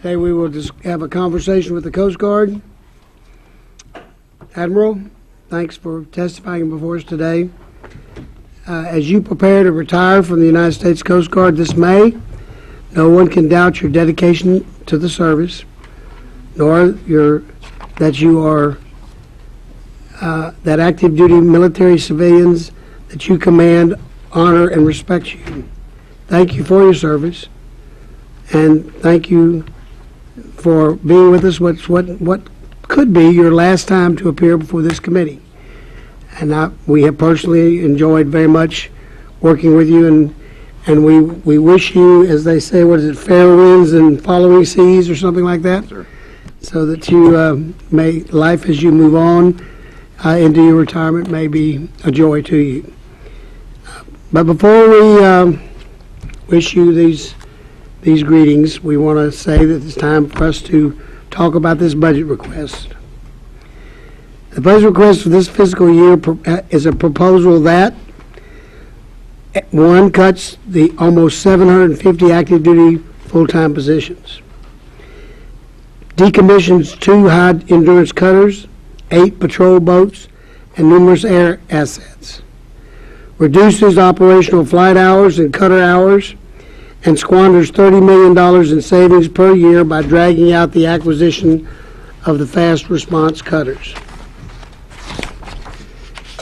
Today we will just have a conversation with the Coast Guard. Admiral, thanks for testifying before us today. As you prepare to retire from the United States Coast Guard this May, no one can doubt your dedication to the service, nor that you are that active duty military civilians that you command honor and respect you. Thank you for your service, and thank you for being with us. What could be your last time to appear before this committee. And we have personally enjoyed very much working with you, and we wish you, as they say, what is it, fair winds and following seas or something like that? Sure. So that you may, life as you move on into your retirement may be a joy to you. But before we wish you these greetings, we want to say that it's time for us to talk about this budget request. The budget request for this fiscal year is a proposal that, one, cuts the almost 750 active duty full-time positions, decommissions 2 high-endurance cutters, 8 patrol boats, and numerous air assets, reduces operational flight hours and cutter hours, and squanders $30 million in savings per year by dragging out the acquisition of the fast response cutters.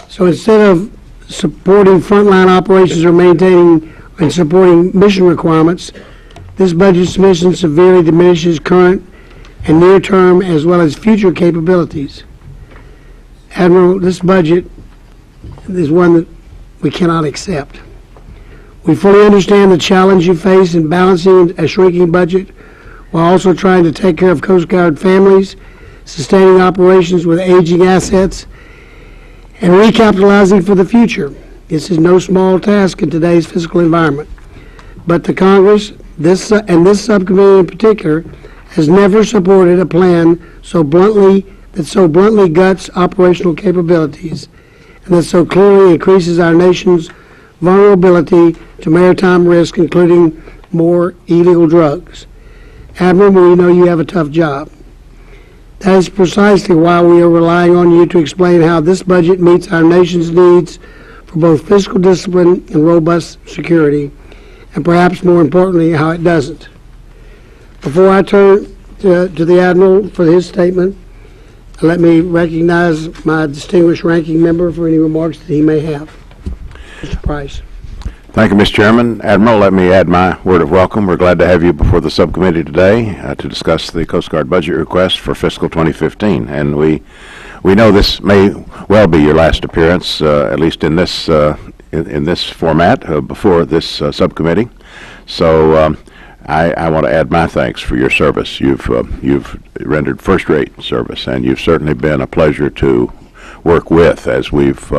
So instead of supporting frontline operations or maintaining and supporting mission requirements, this budget submission severely diminishes current and near-term as well as future capabilities. Admiral, this budget is one that we cannot accept. We fully understand the challenge you face in balancing a shrinking budget while also trying to take care of Coast Guard families, sustaining operations with aging assets, and recapitalizing for the future. This is no small task in today's fiscal environment. But the Congress, this subcommittee in particular, has never supported a plan that so bluntly guts operational capabilities and that so clearly increases our nation's vulnerability to maritime risk, including more illegal drugs. Admiral, we know you have a tough job. That is precisely why we are relying on you to explain how this budget meets our nation's needs for both fiscal discipline and robust security, and perhaps more importantly, how it doesn't. Before I turn to the Admiral for his statement, let me recognize my distinguished ranking member for any remarks that he may have. Mr. Price. Thank you, Mr. Chairman. Admiral, let me add my word of welcome. We're glad to have you before the subcommittee today to discuss the Coast Guard budget request for fiscal 2015. And we know this may well be your last appearance, at least in this format before this subcommittee. So I want to add my thanks for your service. You've rendered first-rate service, and you've certainly been a pleasure to work with as we've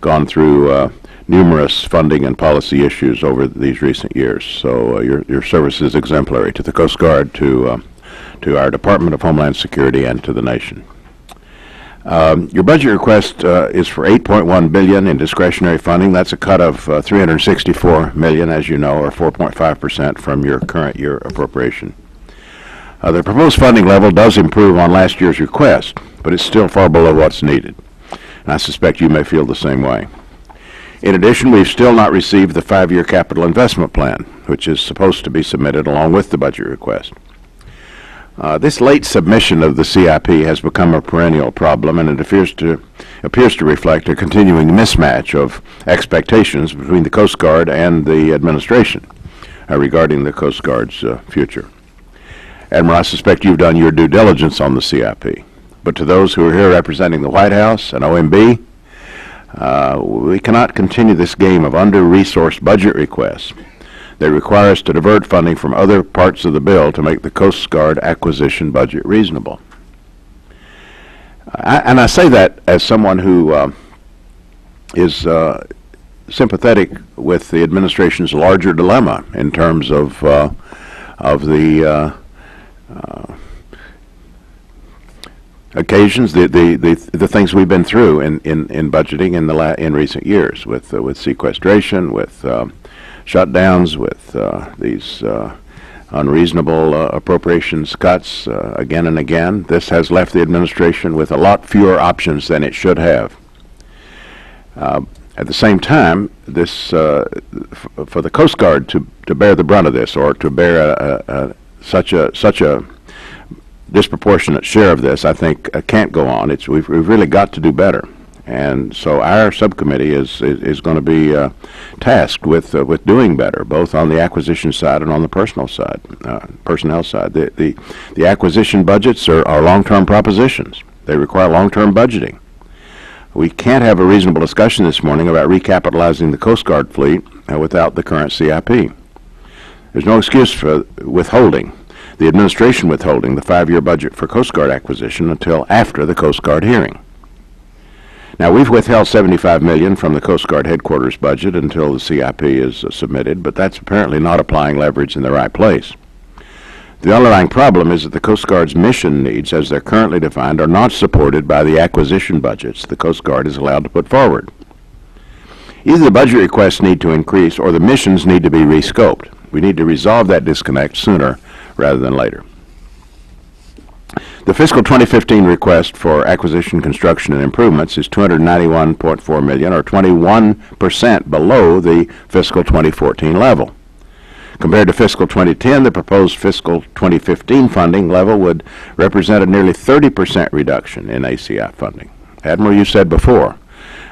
gone through numerous funding and policy issues over these recent years. So your service is exemplary to the Coast Guard, to our Department of Homeland Security, and to the nation. Your budget request is for $8.1 billion in discretionary funding. That's a cut of $364 million, as you know, or 4.5% from your current year appropriation. The proposed funding level does improve on last year's request, but it's still far below what's needed. And I suspect you may feel the same way. In addition, we've still not received the 5-year capital investment plan, which is supposed to be submitted along with the budget request. This late submission of the CIP has become a perennial problem, and it appears to reflect a continuing mismatch of expectations between the Coast Guard and the administration regarding the Coast Guard's future. Admiral, I suspect you've done your due diligence on the CIP, but to those who are here representing the White House and OMB, we cannot continue this game of under-resourced budget requests. They require us to divert funding from other parts of the bill to make the Coast Guard acquisition budget reasonable. And I say that as someone who is sympathetic with the administration's larger dilemma in terms of the occasions, the things we've been through in budgeting in recent years, with sequestration, with shutdowns, with these unreasonable appropriations cuts again and again. This has left the administration with a lot fewer options than it should have. At the same time, this for the Coast Guard to bear the brunt of this, or to bear such a disproportionate share of this, I think can't go on. We've really got to do better. And so our subcommittee is going to be tasked with doing better, both on the acquisition side and on the personnel side. The acquisition budgets are long-term propositions. They require long-term budgeting. We can't have a reasonable discussion this morning about recapitalizing the Coast Guard fleet without the current CIP. There's no excuse for withholding, the administration withholding the 5-year budget for Coast Guard acquisition until after the Coast Guard hearing. Now, we've withheld $75 million from the Coast Guard headquarters budget until the CIP is submitted, but that's apparently not applying leverage in the right place. The underlying problem is that the Coast Guard's mission needs, as they're currently defined, are not supported by the acquisition budgets the Coast Guard is allowed to put forward. Either the budget requests need to increase or the missions need to be rescoped. We need to resolve that disconnect sooner rather than later. The fiscal 2015 request for acquisition, construction, and improvements is $291.4 million, or 21% below the fiscal 2014 level. Compared to fiscal 2010, the proposed fiscal 2015 funding level would represent a nearly 30% reduction in ACI funding. Admiral, you said before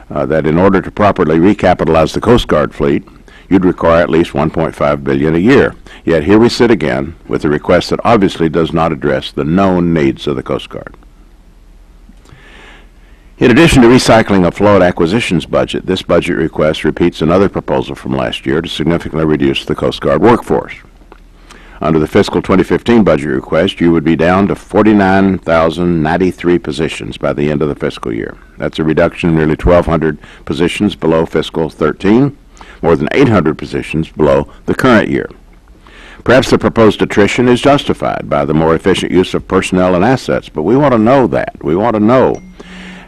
that in order to properly recapitalize the Coast Guard fleet, you'd require at least $1.5 billion a year. Yet here we sit again with a request that obviously does not address the known needs of the Coast Guard. In addition to recycling a flawed acquisitions budget, this budget request repeats another proposal from last year to significantly reduce the Coast Guard workforce. Under the fiscal 2015 budget request, you would be down to 49,093 positions by the end of the fiscal year. That's a reduction of nearly 1,200 positions below fiscal 13. More than 800 positions below the current year. Perhaps the proposed attrition is justified by the more efficient use of personnel and assets, but we want to know that. We want to know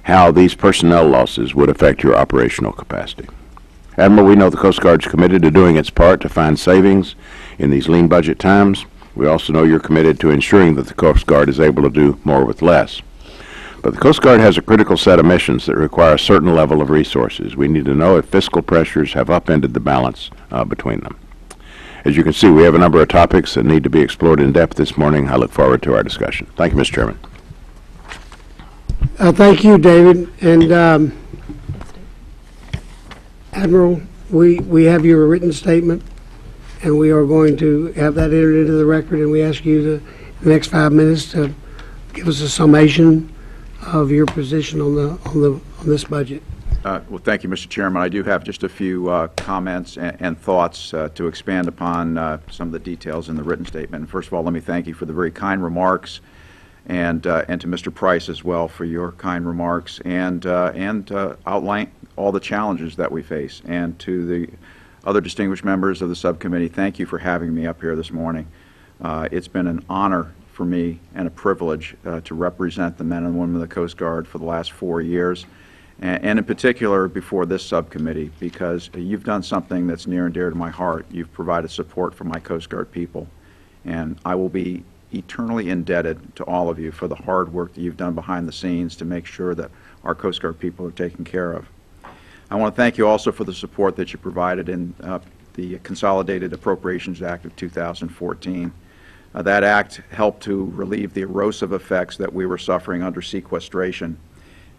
how these personnel losses would affect your operational capacity. Admiral, we know the Coast Guard is committed to doing its part to find savings in these lean budget times. We also know you're committed to ensuring that the Coast Guard is able to do more with less. But the Coast Guard has a critical set of missions that require a certain level of resources. We need to know if fiscal pressures have upended the balance between them. As you can see, we have a number of topics that need to be explored in depth this morning. I look forward to our discussion. Thank you, Mr. Chairman. Thank you, David. And Admiral, we have your written statement, and we are going to have that entered into the record, and we ask you to, in the next 5 minutes, to give us a summation of your position on this budget. Well, thank you, Mr. Chairman. I do have just a few comments and thoughts to expand upon some of the details in the written statement. First of all, let me thank you for the very kind remarks, and to Mr. Price as well for your kind remarks, and outline all the challenges that we face. And to the other distinguished members of the subcommittee, thank you for having me up here this morning. It's been an honor for me and a privilege to represent the men and women of the Coast Guard for the last 4 years, and in particular before this subcommittee, because you've done something that's near and dear to my heart. You've provided support for my Coast Guard people, and I will be eternally indebted to all of you for the hard work that you've done behind the scenes to make sure that our Coast Guard people are taken care of. I want to thank you also for the support that you provided in the Consolidated Appropriations Act of 2014. That act helped to relieve the erosive effects that we were suffering under sequestration.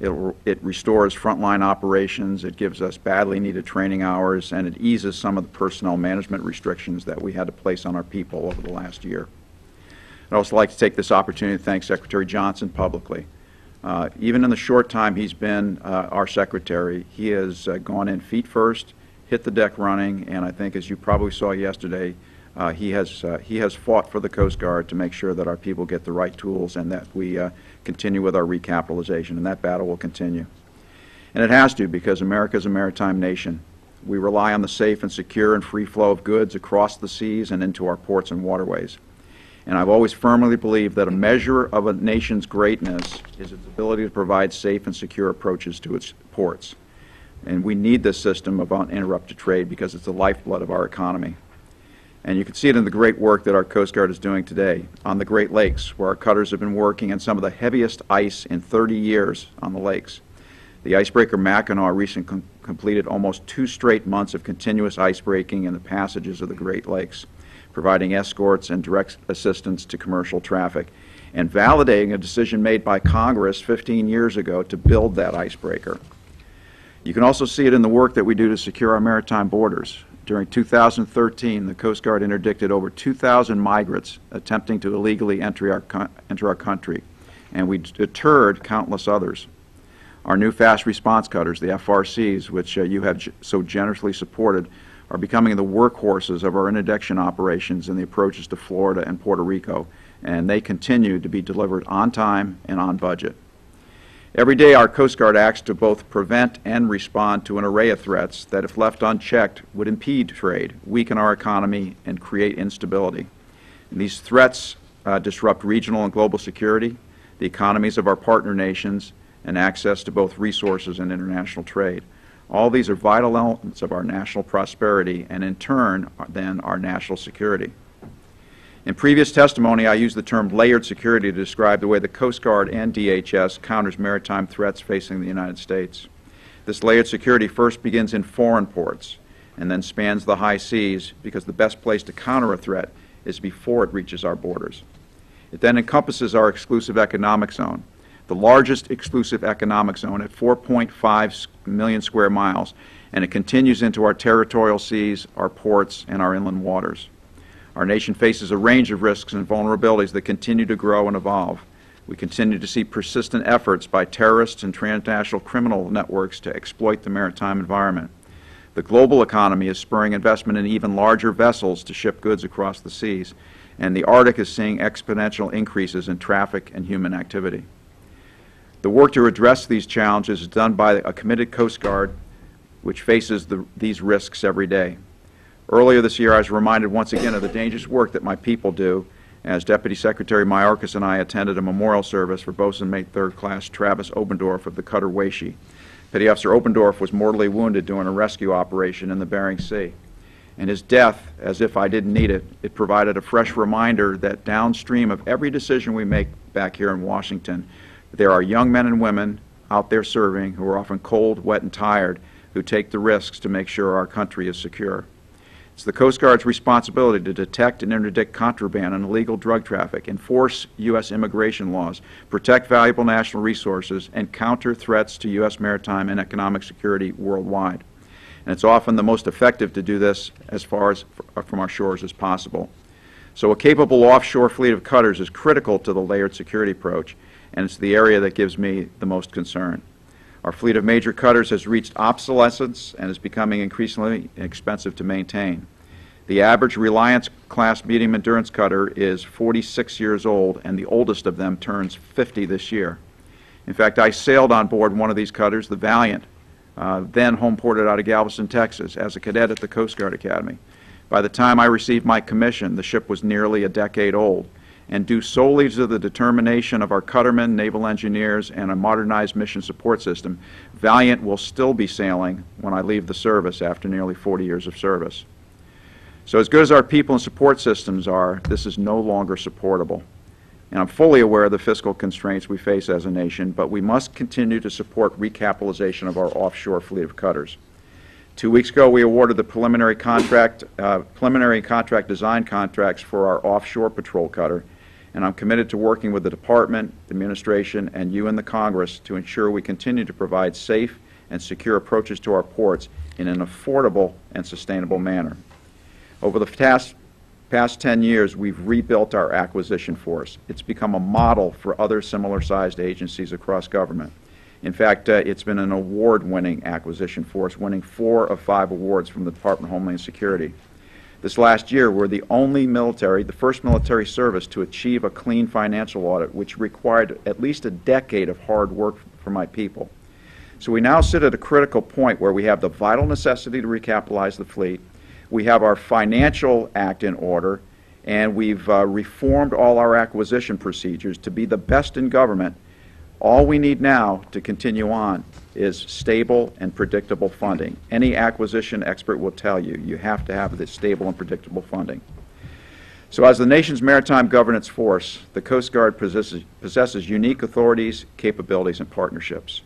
It restores frontline operations, it gives us badly needed training hours, and it eases some of the personnel management restrictions that we had to place on our people over the last year. I'd also like to take this opportunity to thank Secretary Johnson publicly. Even in the short time he's been our Secretary, he has gone in feet first, hit the deck running, and I think, as you probably saw yesterday, he has fought for the Coast Guard to make sure that our people get the right tools and that we continue with our recapitalization, and that battle will continue. And it has to, because America is a maritime nation. We rely on the safe and secure and free flow of goods across the seas and into our ports and waterways. And I've always firmly believed that a measure of a nation's greatness is its ability to provide safe and secure approaches to its ports. And we need this system of uninterrupted trade because it's the lifeblood of our economy. And you can see it in the great work that our Coast Guard is doing today on the Great Lakes, where our cutters have been working in some of the heaviest ice in 30 years on the lakes. The icebreaker Mackinac recently completed almost 2 straight months of continuous ice breaking in the passages of the Great Lakes, providing escorts and direct assistance to commercial traffic, and validating a decision made by Congress 15 years ago to build that icebreaker. You can also see it in the work that we do to secure our maritime borders. During 2013, the Coast Guard interdicted over 2,000 migrants attempting to illegally enter our country, and we deterred countless others. Our new fast response cutters, the FRCs, which you have so generously supported, are becoming the workhorses of our interdiction operations in the approaches to Florida and Puerto Rico, and they continue to be delivered on time and on budget. Every day, our Coast Guard acts to both prevent and respond to an array of threats that, if left unchecked, would impede trade, weaken our economy, and create instability. And these threats disrupt regional and global security, the economies of our partner nations, and access to both resources and international trade. All these are vital elements of our national prosperity and, in turn, then our national security. In previous testimony, I used the term layered security to describe the way the Coast Guard and DHS counters maritime threats facing the United States. This layered security first begins in foreign ports and then spans the high seas, because the best place to counter a threat is before it reaches our borders. It then encompasses our exclusive economic zone, the largest exclusive economic zone at 4.5 million square miles, and it continues into our territorial seas, our ports, and our inland waters. Our nation faces a range of risks and vulnerabilities that continue to grow and evolve. We continue to see persistent efforts by terrorists and transnational criminal networks to exploit the maritime environment. The global economy is spurring investment in even larger vessels to ship goods across the seas, and the Arctic is seeing exponential increases in traffic and human activity. The work to address these challenges is done by a committed Coast Guard which faces these risks every day. Earlier this year, I was reminded once again of the dangerous work that my people do, as Deputy Secretary Mayorkas and I attended a memorial service for Bosun Mate 3rd Class Travis Obendorf of the cutter Weishi. Petty Officer Obendorf was mortally wounded during a rescue operation in the Bering Sea. And his death, as if I didn't need it, it provided a fresh reminder that downstream of every decision we make back here in Washington, there are young men and women out there serving who are often cold, wet, and tired, who take the risks to make sure our country is secure. It's the Coast Guard's responsibility to detect and interdict contraband and illegal drug traffic, enforce U.S. immigration laws, protect valuable national resources, and counter threats to U.S. maritime and economic security worldwide. And it's often the most effective to do this as far as from our shores as possible. So a capable offshore fleet of cutters is critical to the layered security approach, and it's the area that gives me the most concern. Our fleet of major cutters has reached obsolescence and is becoming increasingly expensive to maintain. The average Reliance class medium endurance cutter is 46 years old, and the oldest of them turns 50 this year. In fact, I sailed on board one of these cutters, the Valiant, then homeported out of Galveston, Texas, as a cadet at the Coast Guard Academy. By the time I received my commission, the ship was nearly a decade old, and due solely to the determination of our cuttermen, naval engineers, and a modernized mission support system, Valiant will still be sailing when I leave the service after nearly 40 years of service. So as good as our people and support systems are, this is no longer supportable. And I'm fully aware of the fiscal constraints we face as a nation, but we must continue to support recapitalization of our offshore fleet of cutters. 2 weeks ago, we awarded the preliminary contract design contracts for our offshore patrol cutter, and I'm committed to working with the Department, the Administration, and you in the Congress to ensure we continue to provide safe and secure approaches to our ports in an affordable and sustainable manner. Over the past 10 years, we've rebuilt our acquisition force. It's become a model for other similar-sized agencies across government. In fact, it's been an award-winning acquisition force, winning 4 of 5 awards from the Department of Homeland Security. This last year, we're the first military service to achieve a clean financial audit, which required at least a decade of hard work for my people. So we now sit at a critical point where we have the vital necessity to recapitalize the fleet, we have our financial act in order, and we've reformed all our acquisition procedures to be the best in government, All we need now to continue on is stable and predictable funding. Any acquisition expert will tell you, you have to have this stable and predictable funding. So as the nation's maritime governance force, the Coast Guard possesses unique authorities, capabilities, and partnerships.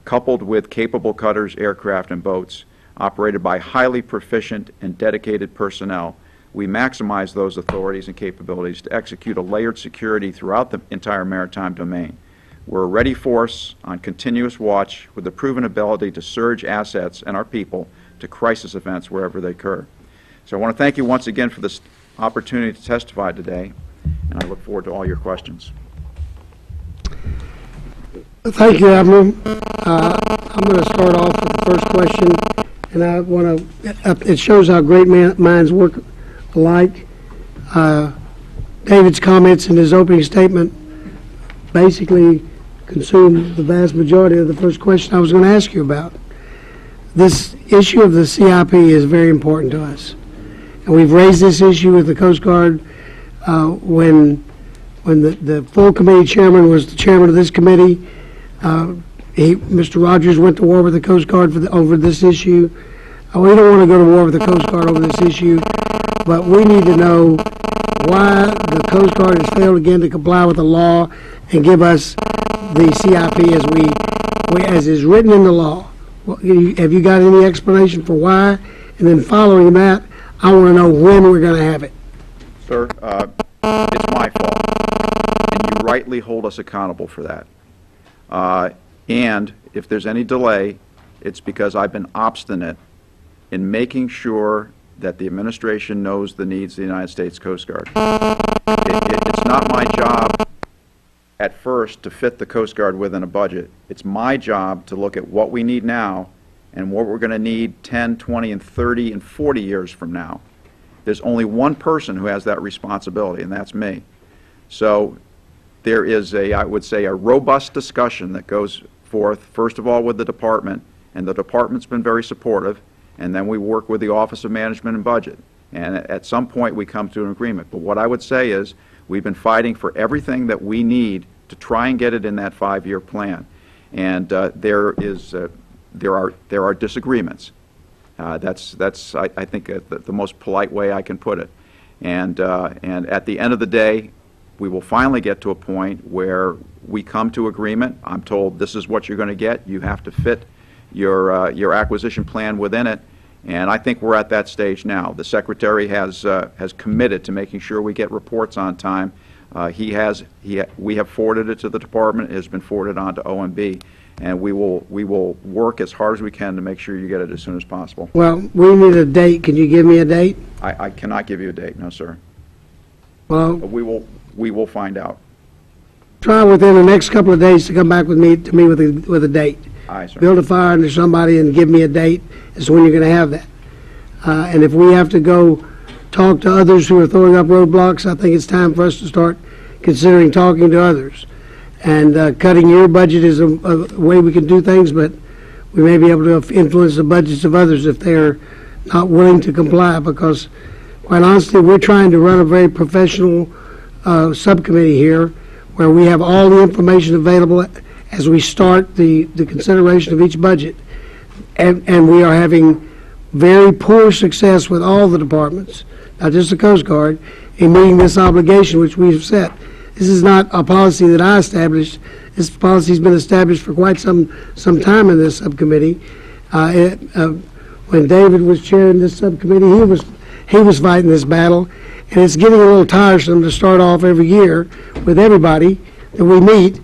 Coupled with capable cutters, aircraft, and boats, operated by highly proficient and dedicated personnel, we maximize those authorities and capabilities to execute a layered security throughout the entire maritime domain. We're a ready force on continuous watch with the proven ability to surge assets and our people to crisis events wherever they occur. So I want to thank you once again for this opportunity to testify today, and I look forward to all your questions. Thank you, Admiral. I'm going to start off with the first question, and I want to, it shows how great minds work alike. David's comments in his opening statement basically consumed the vast majority of the first question I was going to ask you about. This issue of the CIP is very important to us. And we've raised this issue with the Coast Guard when the full committee chairman was the chairman of this committee. Mr. Rogers went to war with the Coast Guard over this issue. We don't want to go to war with the Coast Guard over this issue, but we need to know why the Coast Guard has failed again to comply with the law and give us the CIP as is written in the law. Have you got any explanation for why? And then following that, I want to know when we're going to have it. Sir, it's my fault, and you rightly hold us accountable for that. And if there's any delay, it's because I've been obstinate in making sure that the administration knows the needs of the United States Coast Guard. It's not my job at first to fit the Coast Guard within a budget. It's my job to look at what we need now and what we're going to need 10, 20, and 30, and 40 years from now. There's only one person who has that responsibility, and that's me. So there is I would say, a robust discussion that goes forth, first of all, with the department, and the department's been very supportive, and then we work with the Office of Management and Budget. And at some point, we come to an agreement. But what I would say is, we've been fighting for everything that we need to try and get it in that 5-year plan. And there are disagreements. That's I think the most polite way I can put it. And at the end of the day, we will finally get to a point where we come to agreement. I'm told this is what you're going to get. You have to fit your acquisition plan within it. And I think we're at that stage now. The Secretary has committed to making sure we get reports on time. We have forwarded it to the Department. It has been forwarded on to OMB, and we will work as hard as we can to make sure you get it as soon as possible. Well, we need a date. Can you give me a date? I cannot give you a date, no, sir. Well, But we will find out. try within the next couple of days to come back with me with a date. Aye, sir. Build a fire under somebody and give me a date as to when you're going to have that. And if we have to go talk to others who are throwing up roadblocks, I think it's time for us to start considering talking to others. And cutting your budget is a way we can do things, but we may be able to influence the budgets of others if they're not willing to comply, because quite honestly, we're trying to run a very professional subcommittee here where we have all the information available as we start the consideration of each budget. And we are having very poor success with all the departments, not just the Coast Guard, in meeting this obligation which we have set. This is not a policy that I established. This policy has been established for quite some time in this subcommittee. When David was chairing this subcommittee, he was fighting this battle, and it's getting a little tiresome to start off every year with everybody that we meet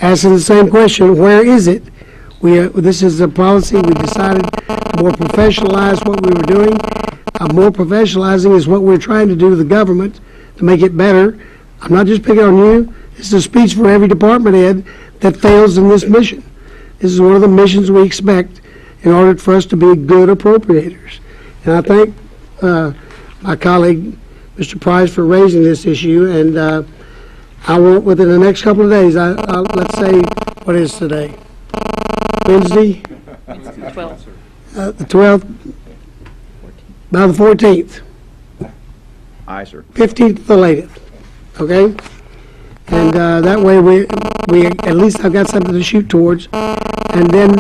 asking the same question: where is it? This is a policy we decided to more professionalize what we were doing. More professionalizing is what we're trying to do to the government to make it better. I'm not just picking on you. This is a speech for every department head that fails in this mission. This is one of the missions we expect in order for us to be good appropriators. And I thank my colleague, Mr. Price, for raising this issue. And I want, within the next couple of days, let's say, what is today? Wednesday? It's the 12th. The 12th? By the 14th. Aye, sir. 15th the latest. Okay? And that way we at least I've got something to shoot towards. And then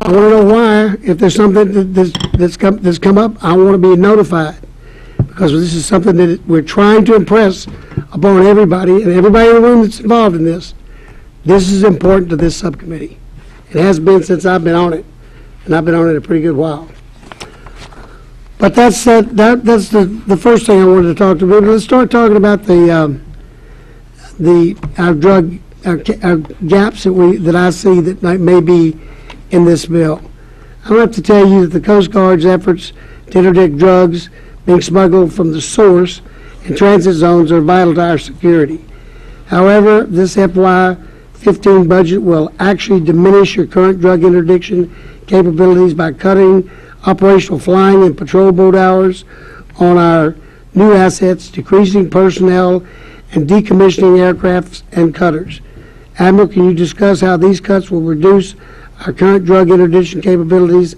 I want to know why, if there's something that's come up, I want to be notified. Because this is something that we're trying to impress upon everybody, and everybody in the room that's involved in this. This is important to this subcommittee. It has been since I've been on it, and I've been on it a pretty good while. But that's the first thing I wanted to talk about. Let's start talking about our drug gaps that I see that may be in this bill. I don't have to tell you that the Coast Guard's efforts to interdict drugs being smuggled from the source in transit zones are vital to our security. However, this FY15 budget will actually diminish your current drug interdiction capabilities by cutting operational flying and patrol boat hours on our new assets, decreasing personnel, and decommissioning aircrafts and cutters. Admiral, can you discuss how these cuts will reduce our current drug interdiction capabilities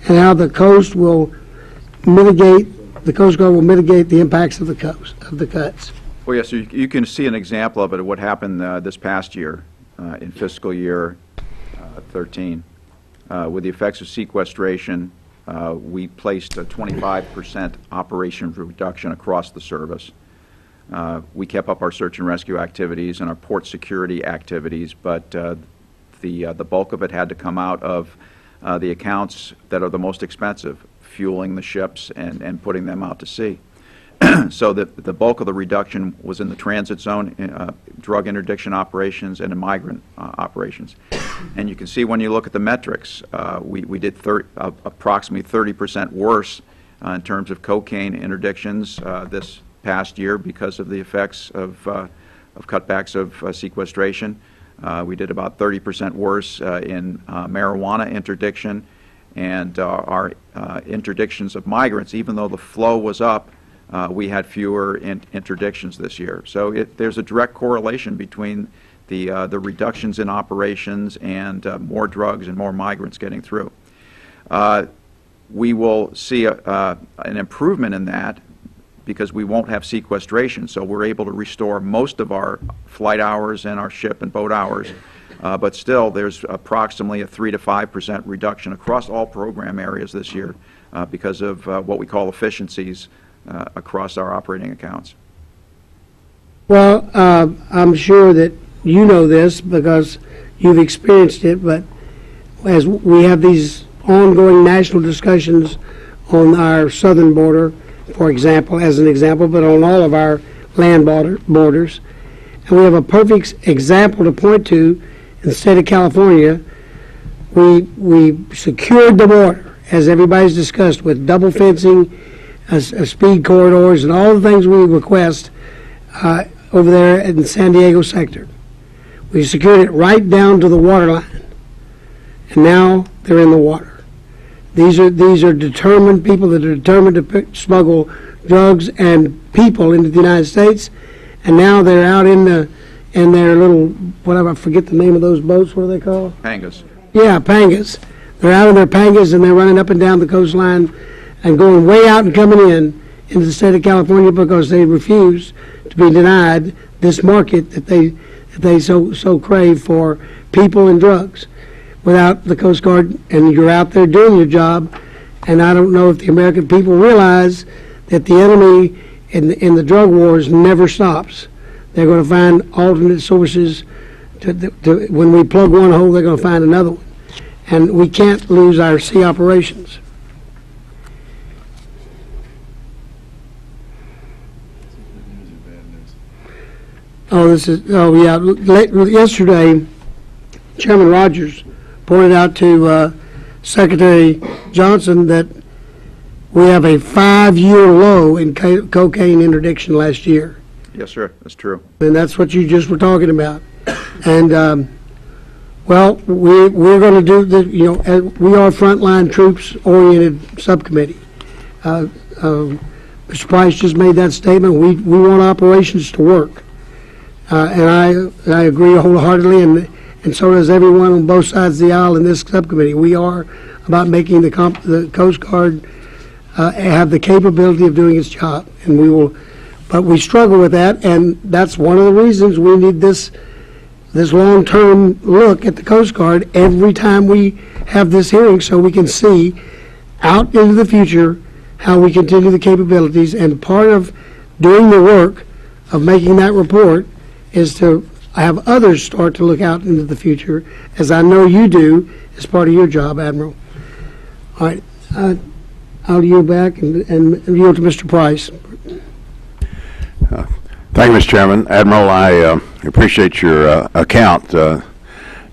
and how the Coast Guard will mitigate the impacts of the cuts? Well, yes, you can see an example of it, of what happened this past year, in fiscal year 13. With the effects of sequestration, we placed a 25% operation reduction across the service. We kept up our search and rescue activities and our port security activities, but the bulk of it had to come out of the accounts that are the most expensive, fueling the ships and putting them out to sea. So the bulk of the reduction was in the transit zone, drug interdiction operations, and in migrant operations. And you can see when you look at the metrics, we did approximately 30% worse in terms of cocaine interdictions this past year because of the effects of cutbacks of sequestration. We did about 30% worse in marijuana interdiction, and our interdictions of migrants, even though the flow was up, we had fewer interdictions this year. So there's a direct correlation between the reductions in operations and more drugs and more migrants getting through. We will see an improvement in that because we won't have sequestration, so we're able to restore most of our flight hours and our ship and boat hours. But still, there's approximately a 3 to 5% reduction across all program areas this year because of what we call efficiencies across our operating accounts. Well, I'm sure that you know this because you've experienced it, but as we have these ongoing national discussions on our southern border, for example, as an example, but on all of our land borders, and we have a perfect example to point to in the state of California. We secured the border, as everybody's discussed, with double fencing, speed corridors, and all the things we request over there in the San Diego sector. We secured it right down to the water line, and now they're in the water. These are determined people that are determined to smuggle drugs and people into the United States, and now they're out in their little, whatever, I forget the name of those boats. What are they called? Pangas. Yeah, pangas. They're out in their pangas, and they're running up and down the coastline and going way out and coming into the state of California because they refuse to be denied this market that they so crave for people and drugs. Without the Coast Guard, and you're out there doing your job, and I don't know if the American people realize that the enemy in the drug wars never stops. They're going to find alternate sources. When we plug one hole, they're going to find another one, and we can't lose our sea operations. Yesterday, Chairman Rogers pointed out to Secretary Johnson that we have a 5-year low in cocaine interdiction last year. Yes, sir. That's true. And that's what you just were talking about. And, well, we're going to do the, we are frontline troops-oriented subcommittee. Mr. Price just made that statement. We want operations to work. And I agree wholeheartedly, and so does everyone on both sides of the aisle in this subcommittee. We are about making the Coast Guard have the capability of doing its job, and we will But we struggle with that, and that's one of the reasons we need this long-term look at the Coast Guard every time we have this hearing, so we can see out into the future how we continue the capabilities. And part of doing the work of making that report is to have others start to look out into the future, as I know you do as part of your job, Admiral. All right, I'll yield back and yield to Mr. Price. Thank you, Mr. Chairman. Admiral, I appreciate your account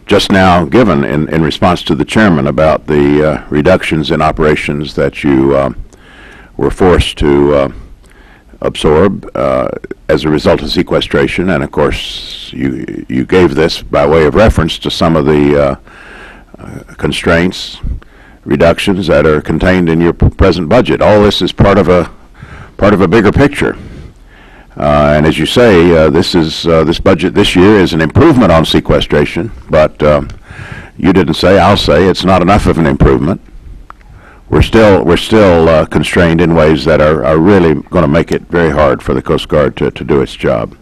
just now given in response to the chairman about the reductions in operations that you were forced to absorb as a result of sequestration. And of course, you gave this by way of reference to some of the constraints, reductions that are contained in your present budget. All this is part of a bigger picture. And as you say, this budget this year is an improvement on sequestration, but you didn't say, I'll say, it's not enough of an improvement. We're still constrained in ways that are really going to make it very hard for the Coast Guard to do its job.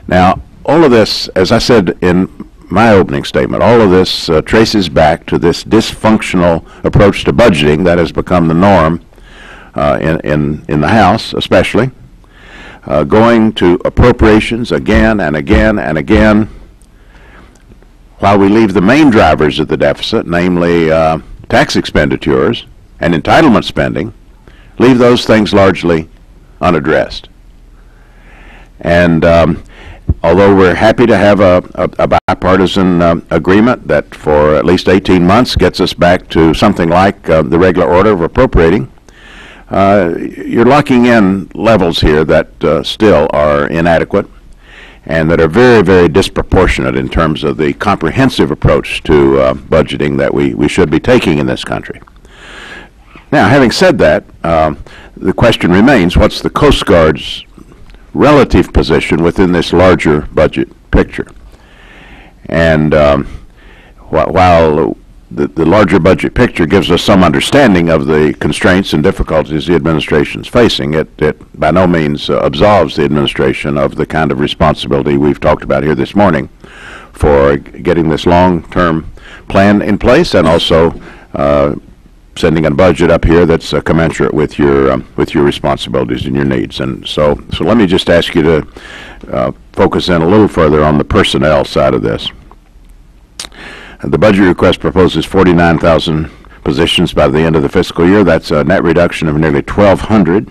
Now, all of this, as I said in my opening statement, all of this traces back to this dysfunctional approach to budgeting that has become the norm in the House, especially. Going to appropriations again and again and again, while we leave the main drivers of the deficit, namely tax expenditures and entitlement spending, leave those things largely unaddressed. And although we're happy to have a bipartisan agreement that for at least 18 months gets us back to something like the regular order of appropriating, you're locking in levels here that still are inadequate and that are very, very disproportionate in terms of the comprehensive approach to budgeting that we should be taking in this country. Now, having said that, the question remains, what's the Coast Guard's relative position within this larger budget picture? And while the larger budget picture gives us some understanding of the constraints and difficulties the administration is facing, it by no means absolves the administration of the kind of responsibility we've talked about here this morning for getting this long-term plan in place and also sending a budget up here that's commensurate with your responsibilities and your needs. And so let me just ask you to focus in a little further on the personnel side of this. The budget request proposes 49,000 positions by the end of the fiscal year. That's a net reduction of nearly 1,200.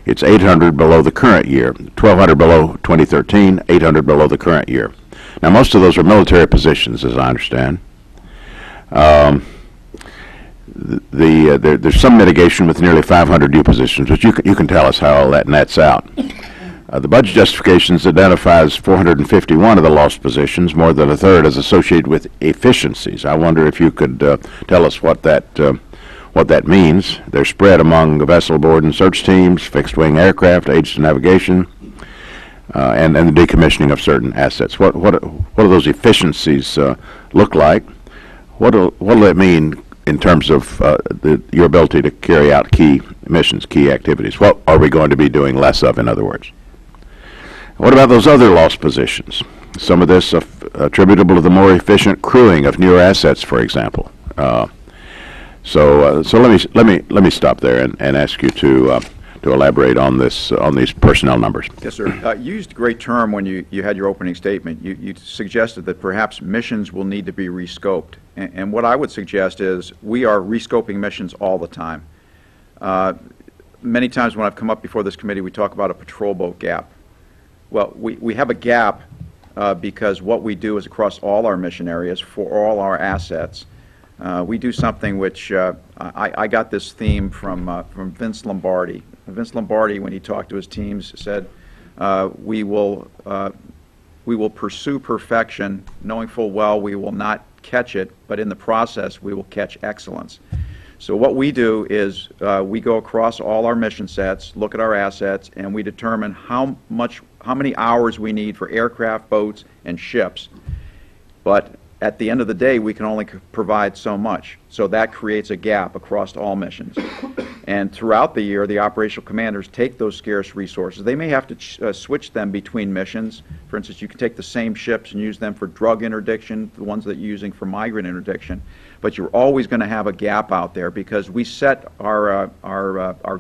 It's 800 below the current year, 1,200 below 2013, 800 below the current year. Now, most of those are military positions, as I understand. There's some mitigation with nearly 500 new positions, but you can tell us how all that nets out. The budget justifications identifies 451 of the lost positions, more than a third, as associated with efficiencies. I wonder if you could tell us what that means. They're spread among the vessel board and search teams, fixed-wing aircraft, aids to navigation, and the decommissioning of certain assets. What do those efficiencies look like? What'll that mean in terms of your ability to carry out key missions, key activities? What are we going to be doing less of, in other words? What about those other lost positions? Some of this attributable to the more efficient crewing of newer assets, for example. So let me stop there and ask you to elaborate on these personnel numbers. Yes, sir. You used a great term when you had your opening statement. You suggested that perhaps missions will need to be rescoped. And what I would suggest is we are rescoping missions all the time. Many times when I've come up before this committee, we talk about a patrol boat gap. Well, we have a gap because what we do is across all our mission areas for all our assets. We do something which I got this theme from Vince Lombardi. Vince Lombardi, when he talked to his teams, said, we will pursue perfection, knowing full well we will not catch it, but in the process we will catch excellence. So what we do is we go across all our mission sets, look at our assets, and we determine how many hours we need for aircraft, boats, and ships. But at the end of the day, we can only provide so much. So that creates a gap across all missions. And throughout the year, the operational commanders take those scarce resources. They may have to switch them between missions. For instance, you can take the same ships and use them for drug interdiction, the ones that you're using for migrant interdiction, but you're always going to have a gap out there because we set our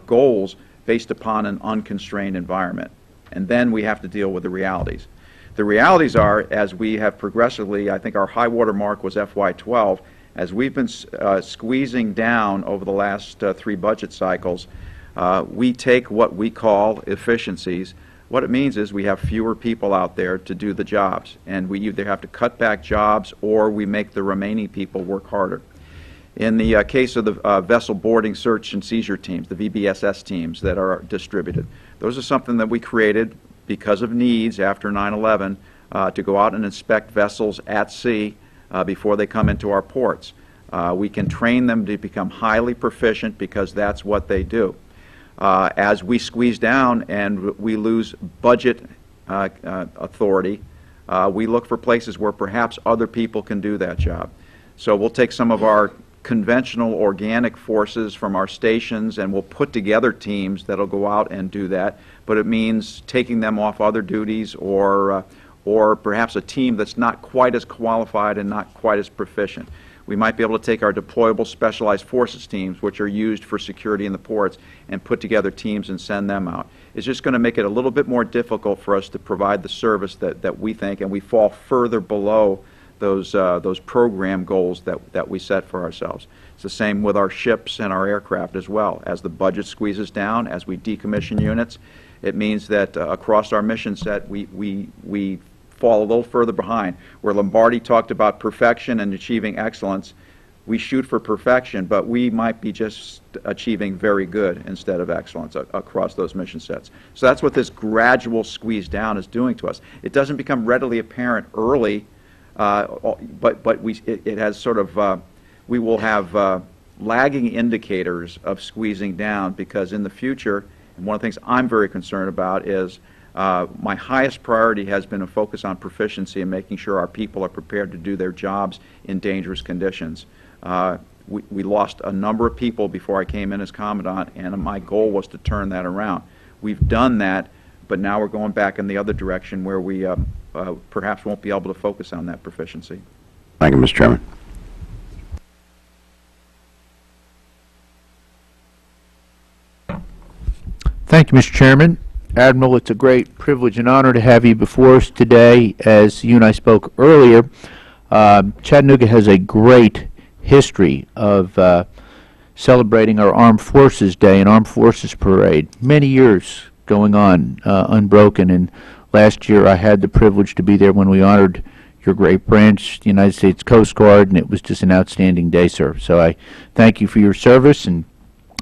goals based upon an unconstrained environment. And then we have to deal with the realities. The realities are, as we have progressively, I think our high water mark was FY12, as we've been squeezing down over the last 3 budget cycles, we take what we call efficiencies. What it means is we have fewer people out there to do the jobs, and we either have to cut back jobs or we make the remaining people work harder. In the case of the vessel boarding search and seizure teams, the VBSS teams that are distributed, those are something that we created because of needs after 9/11 to go out and inspect vessels at sea before they come into our ports. We can train them to become highly proficient because that's what they do. As we squeeze down and we lose budget authority, we look for places where perhaps other people can do that job. So we'll take some of our conventional organic forces from our stations and we'll put together teams that'll go out and do that, but it means taking them off other duties or perhaps a team that's not quite as qualified and not quite as proficient. We might be able to take our deployable specialized forces teams, which are used for security in the ports, and put together teams and send them out. It's just going to make it a little bit more difficult for us to provide the service that we think, and we fall further below those program goals that we set for ourselves. It's the same with our ships and our aircraft as well. As the budget squeezes down, as we decommission units, it means that across our mission set, we fall a little further behind. Where Lombardi talked about perfection and achieving excellence, we shoot for perfection, but we might be just achieving very good instead of excellence across those mission sets. So that's what this gradual squeeze down is doing to us. It doesn't become readily apparent early, but it has sort of, we will have lagging indicators of squeezing down because in the future, and one of the things I'm very concerned about is my highest priority has been a focus on proficiency and making sure our people are prepared to do their jobs in dangerous conditions. We lost a number of people before I came in as Commandant, and my goal was to turn that around. We've done that, but now we're going back in the other direction where we perhaps won't be able to focus on that proficiency. Thank you, Mr. Chairman. Thank you, Mr. Chairman. Admiral, it's a great privilege and honor to have you before us today. As you and I spoke earlier, Chattanooga has a great history of celebrating our Armed Forces Day and Armed Forces Parade. Many years going on unbroken, and last year I had the privilege to be there when we honored your great branch, the United States Coast Guard, and it was just an outstanding day, sir. So I thank you for your service, and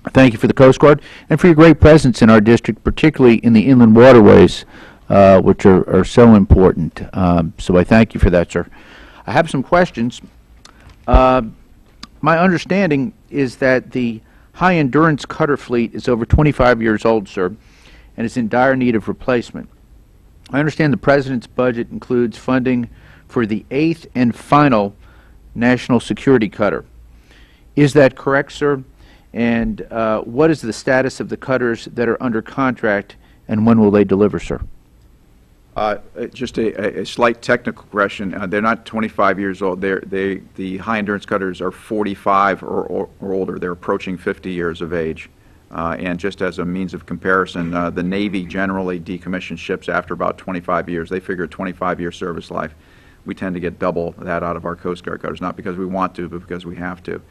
thank you for the Coast Guard and for your great presence in our district, particularly in the inland waterways, which are so important. So I thank you for that, sir. I have some questions. My understanding is that the high-endurance cutter fleet is over 25 years old, sir, and is in dire need of replacement. I understand the President's budget includes funding for the 8th and final national security cutter. Is that correct, sir? And what is the status of the cutters that are under contract, and when will they deliver, sir? Just a slight technical correction. They're not 25 years old. The high-endurance cutters are 45 or older. They're approaching 50 years of age. And just as a means of comparison, the Navy generally decommissions ships after about 25 years. They figure a 25-year service life. We tend to get double that out of our Coast Guard cutters, not because we want to, but because we have to.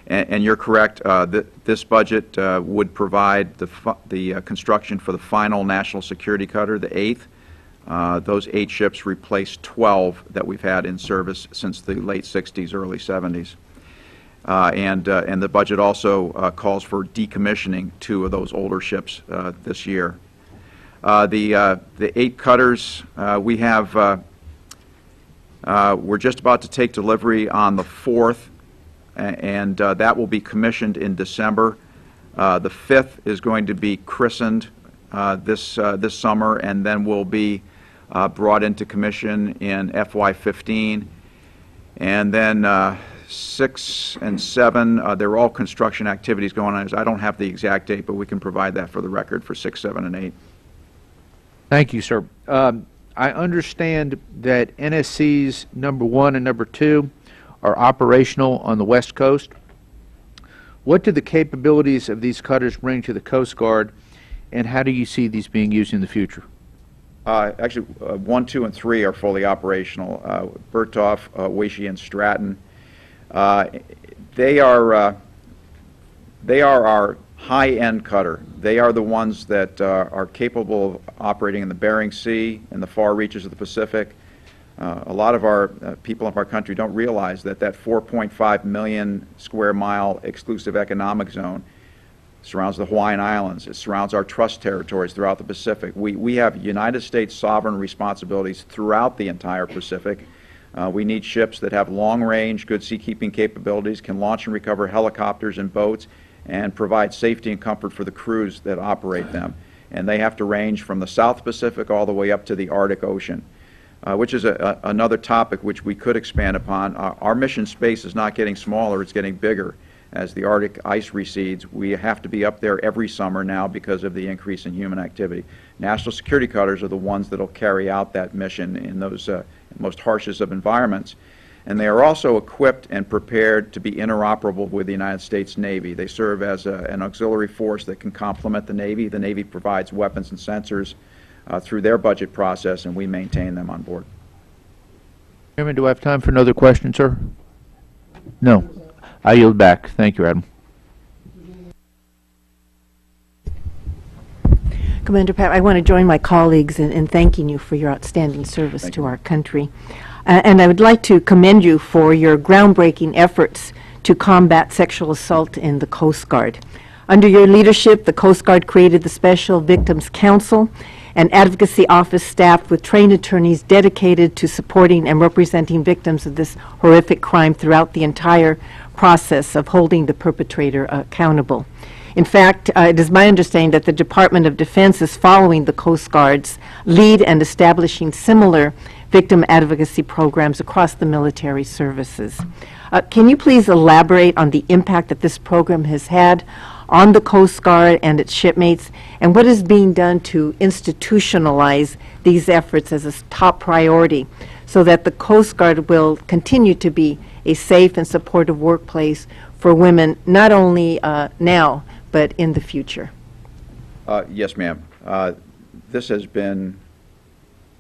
And you're correct. This budget would provide the construction for the final national security cutter, the 8th. Those 8 ships replace 12 that we've had in service since the late 60s, early 70s. And the budget also calls for decommissioning 2 of those older ships this year. The 8 cutters we have, we're just about to take delivery on the 4th. And that will be commissioned in December. The 5th is going to be christened this summer, and then will be brought into commission in FY15. And then 6 and 7, they're all construction activities going on. I don't have the exact date, but we can provide that for the record for 6, 7, and 8. Thank you, sir. I understand that NSCs number 1 and number 2 are operational on the West Coast. What do the capabilities of these cutters bring to the Coast Guard, and how do you see these being used in the future? Actually, 1, 2, and 3 are fully operational. Berthoff, Weishi, and Stratton. They are our high-end cutter. They are the ones that are capable of operating in the Bering Sea and the far reaches of the Pacific. A lot of our people of our country don't realize that 4.5 million square mile exclusive economic zone surrounds the Hawaiian Islands. It surrounds our trust territories throughout the Pacific. We have United States sovereign responsibilities throughout the entire Pacific. We need ships that have long-range, good seakeeping capabilities, can launch and recover helicopters and boats, and provide safety and comfort for the crews that operate them. And they have to range from the South Pacific all the way up to the Arctic Ocean, which is another topic which we could expand upon. Our mission space is not getting smaller, it's getting bigger. As the Arctic ice recedes, we have to be up there every summer now because of the increase in human activity. National security cutters are the ones that will carry out that mission in those most harshest of environments. And they are also equipped and prepared to be interoperable with the United States Navy. They serve as an auxiliary force that can complement the Navy. The Navy provides weapons and sensors through their budget process, and we maintain them on board. Chairman, do I have time for another question, sir? No. I yield back. Thank you, Admiral. Commander Papp, I want to join my colleagues in thanking you for your outstanding service to our country. And I would like to commend you for your groundbreaking efforts to combat sexual assault in the Coast Guard. Under your leadership, the Coast Guard created the Special Victims Council, an advocacy office staffed with trained attorneys dedicated to supporting and representing victims of this horrific crime throughout the entire process of holding the perpetrator accountable. In fact, it is my understanding that the Department of Defense is following the Coast Guard's lead and establishing similar victim advocacy programs across the military services. Can you please elaborate on the impact that this program has had on the Coast Guard and its shipmates, and what is being done to institutionalize these efforts as a top priority so that the Coast Guard will continue to be a safe and supportive workplace for women, not only now, but in the future? Yes, ma'am. This has been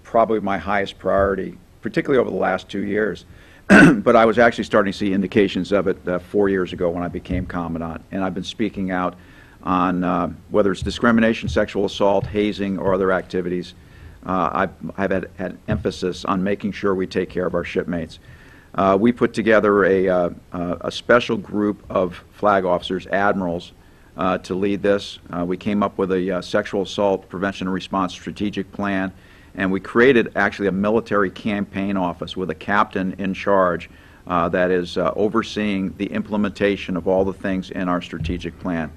probably my highest priority, particularly over the last 2 years. But I was actually starting to see indications of it 4 years ago when I became Commandant, and I've been speaking out on whether it's discrimination, sexual assault, hazing, or other activities. I've had emphasis on making sure we take care of our shipmates. We put together a special group of flag officers, admirals, to lead this. We came up with a sexual assault prevention and response strategic plan, and we created actually a military campaign office with a captain in charge that is overseeing the implementation of all the things in our strategic plan.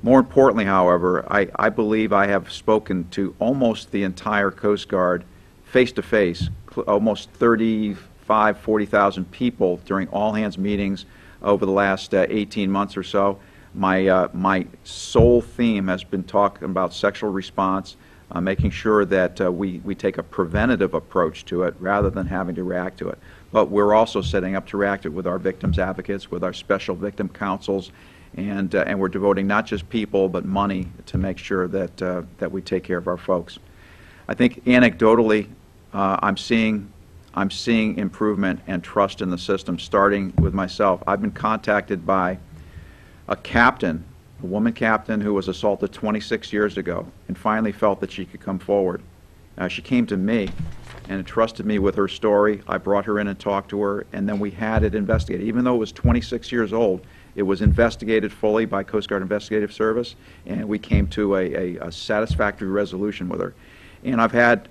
More importantly, however, I believe I have spoken to almost the entire Coast Guard face-to-face, almost 40,000 people during all-hands meetings over the last 18 months or so. My sole theme has been talking about sexual response, making sure that we take a preventative approach to it rather than having to react to it. But we're also setting up to react to it with our victims advocates, with our special victim councils, and we're devoting not just people but money to make sure that we take care of our folks. I think anecdotally, I'm seeing improvement and trust in the system, starting with myself. I've been contacted by a captain, a woman captain who was assaulted 26 years ago and finally felt that she could come forward. She came to me and entrusted me with her story. I brought her in and talked to her, and then we had it investigated. Even though it was 26 years old, it was investigated fully by Coast Guard Investigative Service, and we came to a satisfactory resolution with her. And I've had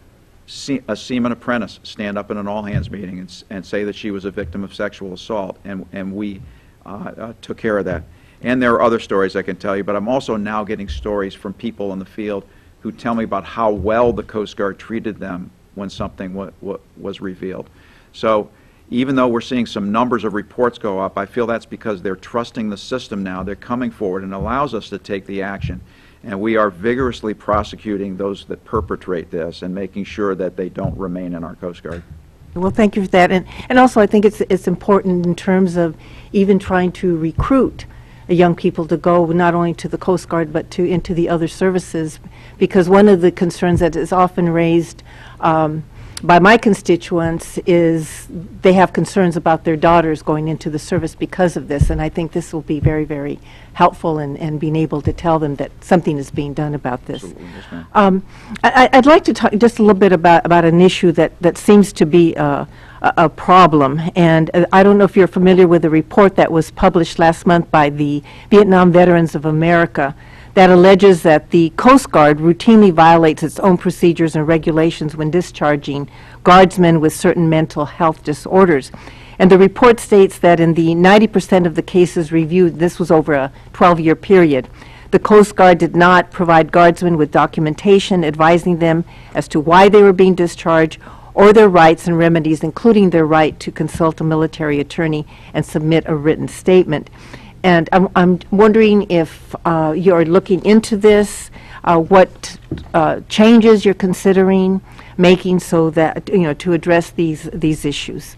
a seaman apprentice stand up in an all-hands meeting and say that she was a victim of sexual assault, and we took care of that. And there are other stories I can tell you, but I'm also now getting stories from people in the field who tell me about how well the Coast Guard treated them when something was revealed. So even though we're seeing some numbers of reports go up, I feel that's because they're trusting the system now. They're coming forward and allows us to take the action. And we are vigorously prosecuting those that perpetrate this and making sure that they don't remain in our Coast Guard. Well, thank you for that. And also, I think it's important in terms of even trying to recruit young people to go not only to the Coast Guard but into the other services, because one of the concerns that is often raised by my constituents is they have concerns about their daughters going into the service because of this, and I think this will be very, very helpful in being able to tell them that something is being done about this. Yes, ma'am. I'd like to talk just a little bit about an issue that seems to be a problem, and I don't know if you're familiar with a report that was published last month by the Vietnam Veterans of America that alleges that the Coast Guard routinely violates its own procedures and regulations when discharging guardsmen with certain mental health disorders. And the report states that in the 90% of the cases reviewed, this was over a 12-year period, the Coast Guard did not provide guardsmen with documentation advising them as to why they were being discharged or their rights and remedies, including their right to consult a military attorney and submit a written statement. And I'm wondering if you're looking into this, what changes you're considering making so that, to address these issues.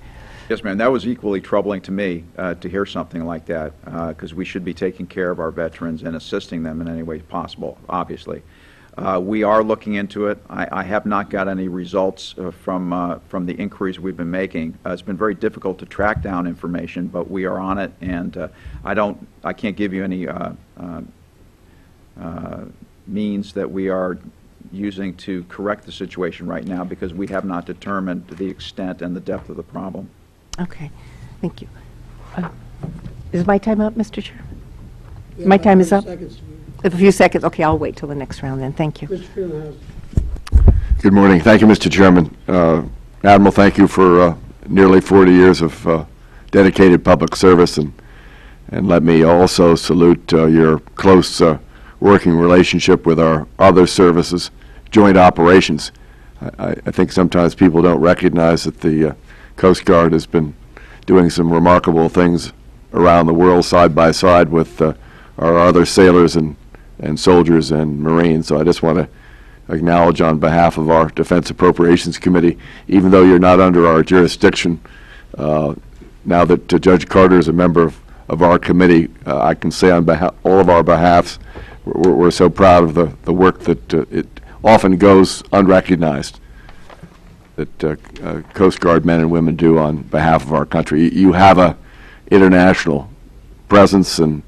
Yes, ma'am. That was equally troubling to me to hear something like that, because we should be taking care of our veterans and assisting them in any way possible, obviously. We are looking into it. I have not got any results from the inquiries we've been making. It's been very difficult to track down information, but we are on it, and I can't give you any means that we are using to correct the situation right now because we have not determined the extent and the depth of the problem. Okay, thank you. Is my time up, Mr. Chair? Yeah, my time is up? A few seconds. Okay, I'll wait till the next round then. Thank you. Good morning. Thank you, Mr. Chairman. Admiral, thank you for nearly 40 years of dedicated public service, and let me also salute your close working relationship with our other services, joint operations. I think sometimes people don't recognize that the Coast Guard has been doing some remarkable things around the world side by side with our other sailors and soldiers and Marines. So I just want to acknowledge on behalf of our Defense Appropriations Committee, even though you're not under our jurisdiction, now that Judge Carter is a member of our committee, I can say on all of our behalfs, we're so proud of the work that it often goes unrecognized that Coast Guard men and women do on behalf of our country. You have a international presence, and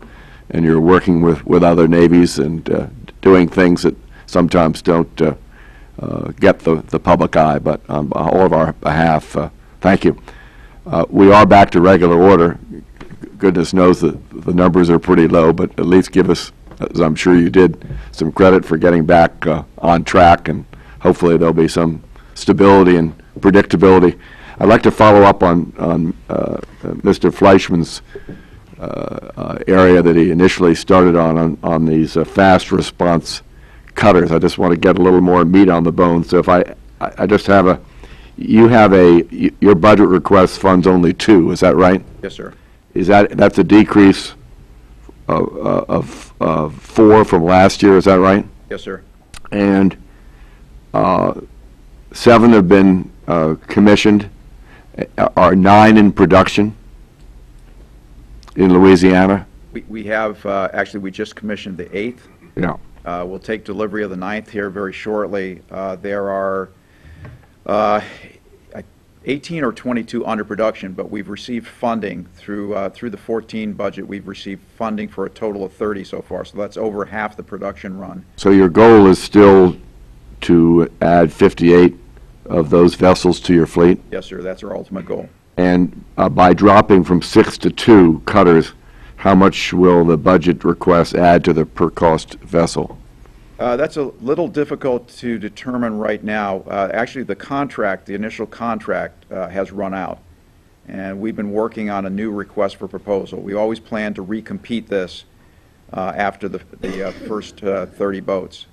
you're working with other navies and doing things that sometimes don't get the public eye, but on all of our behalf, thank you. We are back to regular order. Goodness knows that the numbers are pretty low, but at least give us, as I'm sure you did, some credit for getting back on track, and hopefully there'll be some stability and predictability. I'd like to follow up on Mr. Fleischman's area that he initially started on these fast response cutters. I just want to get a little more meat on the bone. So if I just have your budget request funds only 2, is that right? Yes, sir. That's a decrease of 4 from last year, is that right? Yes, sir. And 7 have been commissioned. Are 9 in production in Louisiana? We have, actually, we just commissioned the 8th. Yeah. We'll take delivery of the 9th here very shortly. There are 18 or 22 under production, but we've received funding through the 14 budget. We've received funding for a total of 30 so far, so that's over half the production run. So your goal is still to add 58 of those vessels to your fleet? Yes, sir. That's our ultimate goal. And by dropping from 6 to 2 cutters, how much will the budget request add to the per cost vessel? That's a little difficult to determine right now. Actually, the initial contract has run out, and we've been working on a new request for proposal. We always plan to recompete this after the first 30 boats.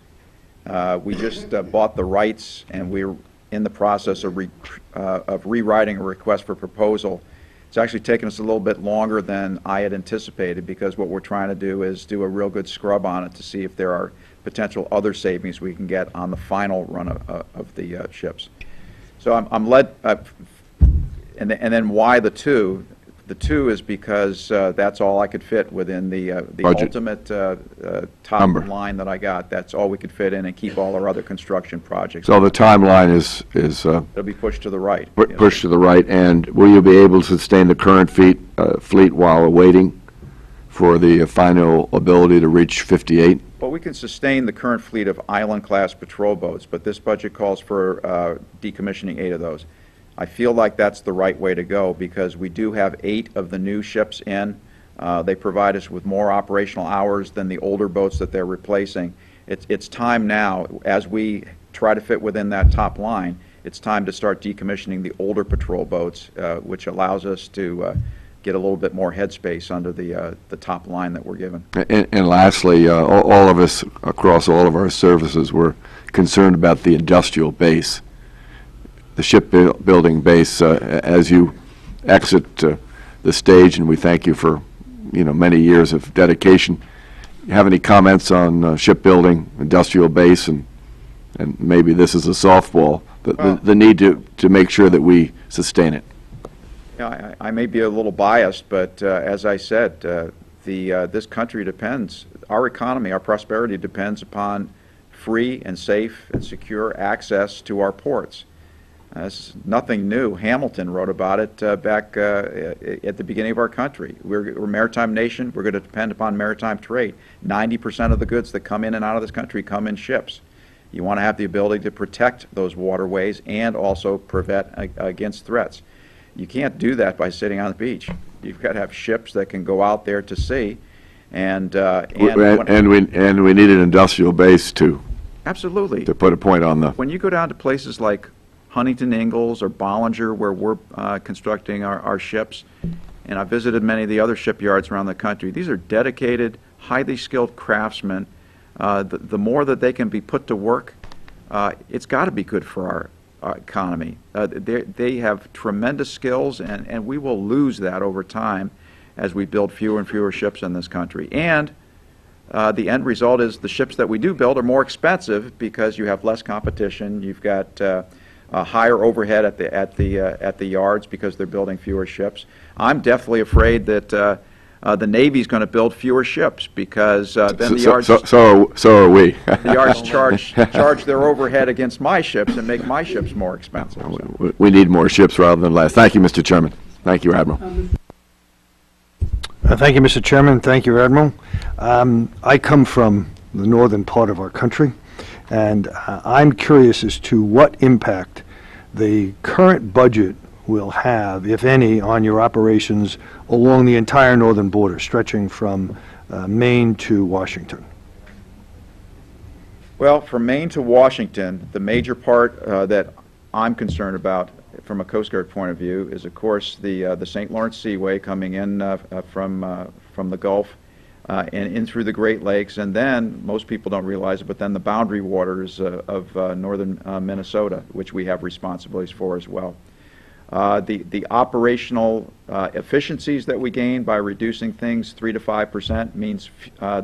We just bought the rights, and we're in the process of rewriting a request for proposal. It's actually taken us a little bit longer than I had anticipated, because what we're trying to do is do a real good scrub on it to see if there are potential other savings we can get on the final run of the ships. So I'm led, and then why the two? The two is because that's all I could fit within the Budget. ultimate top Number. line that I got. That's all we could fit in and keep all our other construction projects. So the timeline is It'll be pushed to the right. pushed to the right, and will you be able to sustain the current fleet while awaiting for the final ability to reach 58? Well, we can sustain the current fleet of island-class patrol boats, but this budget calls for decommissioning 8 of those. I feel like that's the right way to go, because we do have 8 of the new ships in. They provide us with more operational hours than the older boats that they're replacing. It's time now, as we try to fit within that top line, it's time to start decommissioning the older patrol boats, which allows us to get a little bit more headspace under the top line that we're given. And lastly, all of us across all of our services were concerned about the industrial base, the shipbuilding base, as you exit the stage, and we thank you for many years of dedication. You have any comments on shipbuilding, industrial base, and maybe this is a softball, the need to make sure that we sustain it? Yeah, I may be a little biased, but as I said, this country depends, our economy, our prosperity depends upon free and safe and secure access to our ports. It's nothing new. Hamilton wrote about it back at the beginning of our country. We're a maritime nation. We're going to depend upon maritime trade. 90% of the goods that come in and out of this country come in ships. You want to have the ability to protect those waterways and also prevent against threats. You can't do that by sitting on the beach. You've got to have ships that can go out there to sea, and we need an industrial base too. Absolutely. To put a point on the. When you go down to places like Huntington Ingalls or Bollinger, where we're constructing our ships, and I've visited many of the other shipyards around the country, these are dedicated, highly skilled craftsmen. The more that they can be put to work, it's got to be good for our economy. They have tremendous skills, and we will lose that over time as we build fewer and fewer ships in this country. And the end result is the ships that we do build are more expensive because you have less competition. You've got higher overhead at the yards because they're building fewer ships. I'm definitely afraid that the Navy's going to build fewer ships because then the yards. So are we. The yards charge their overhead against my ships and make my ships more expensive. So. We need more ships rather than less. Thank you, Mr. Chairman. Thank you, Admiral. Thank you, Mr. Chairman. Thank you, Admiral. I come from the northern part of our country, and I'm curious as to what impact the current budget will have, if any, on your operations along the entire northern border, stretching from Maine to Washington. Well, from Maine to Washington, the major part that I'm concerned about from a Coast Guard point of view is, of course, the St. Lawrence Seaway coming in from the Gulf and in through the Great Lakes, and then, most people don't realize it, but then the boundary waters of northern Minnesota, which we have responsibilities for as well. The operational efficiencies that we gain by reducing things 3 to 5% means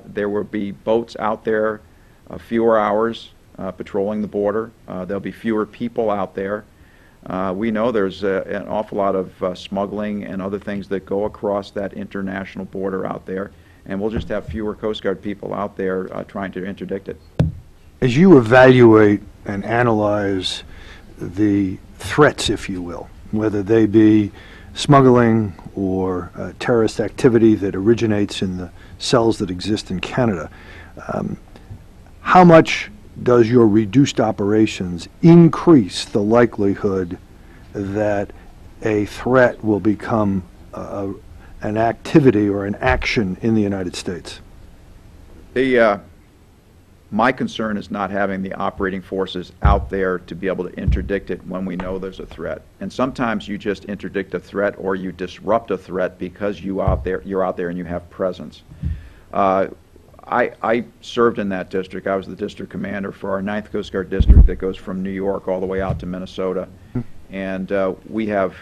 there will be boats out there fewer hours patrolling the border. There'll be fewer people out there. We know there's an awful lot of smuggling and other things that go across that international border out there, and we'll just have fewer Coast Guard people out there trying to interdict it. As you evaluate and analyze the threats, if you will, whether they be smuggling or terrorist activity that originates in the cells that exist in Canada, how much does your reduced operations increase the likelihood that a threat will become an activity or an action in the United States? My concern is not having the operating forces out there to be able to interdict it when we know there's a threat. And sometimes you just interdict a threat or you disrupt a threat because you're out there and you have presence. I served in that district. I was the district commander for our 9th Coast Guard district that goes from New York all the way out to Minnesota. And we have,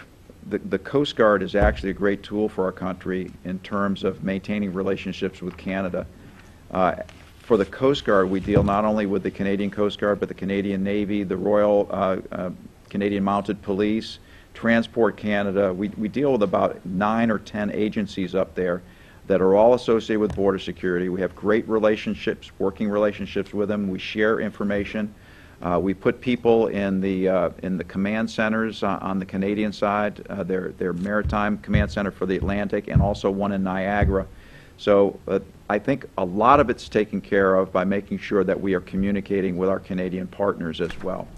the Coast Guard is actually a great tool for our country in terms of maintaining relationships with Canada. For the Coast Guard, we deal not only with the Canadian Coast Guard, but the Canadian Navy, the Royal Canadian Mounted Police, Transport Canada. We deal with about 9 or 10 agencies up there that are all associated with border security. We have great relationships, working relationships with them. We share information. We put people in the command centers on the Canadian side, their maritime command center for the Atlantic, and also one in Niagara. So I think a lot of it's taken care of by making sure that we are communicating with our Canadian partners as well.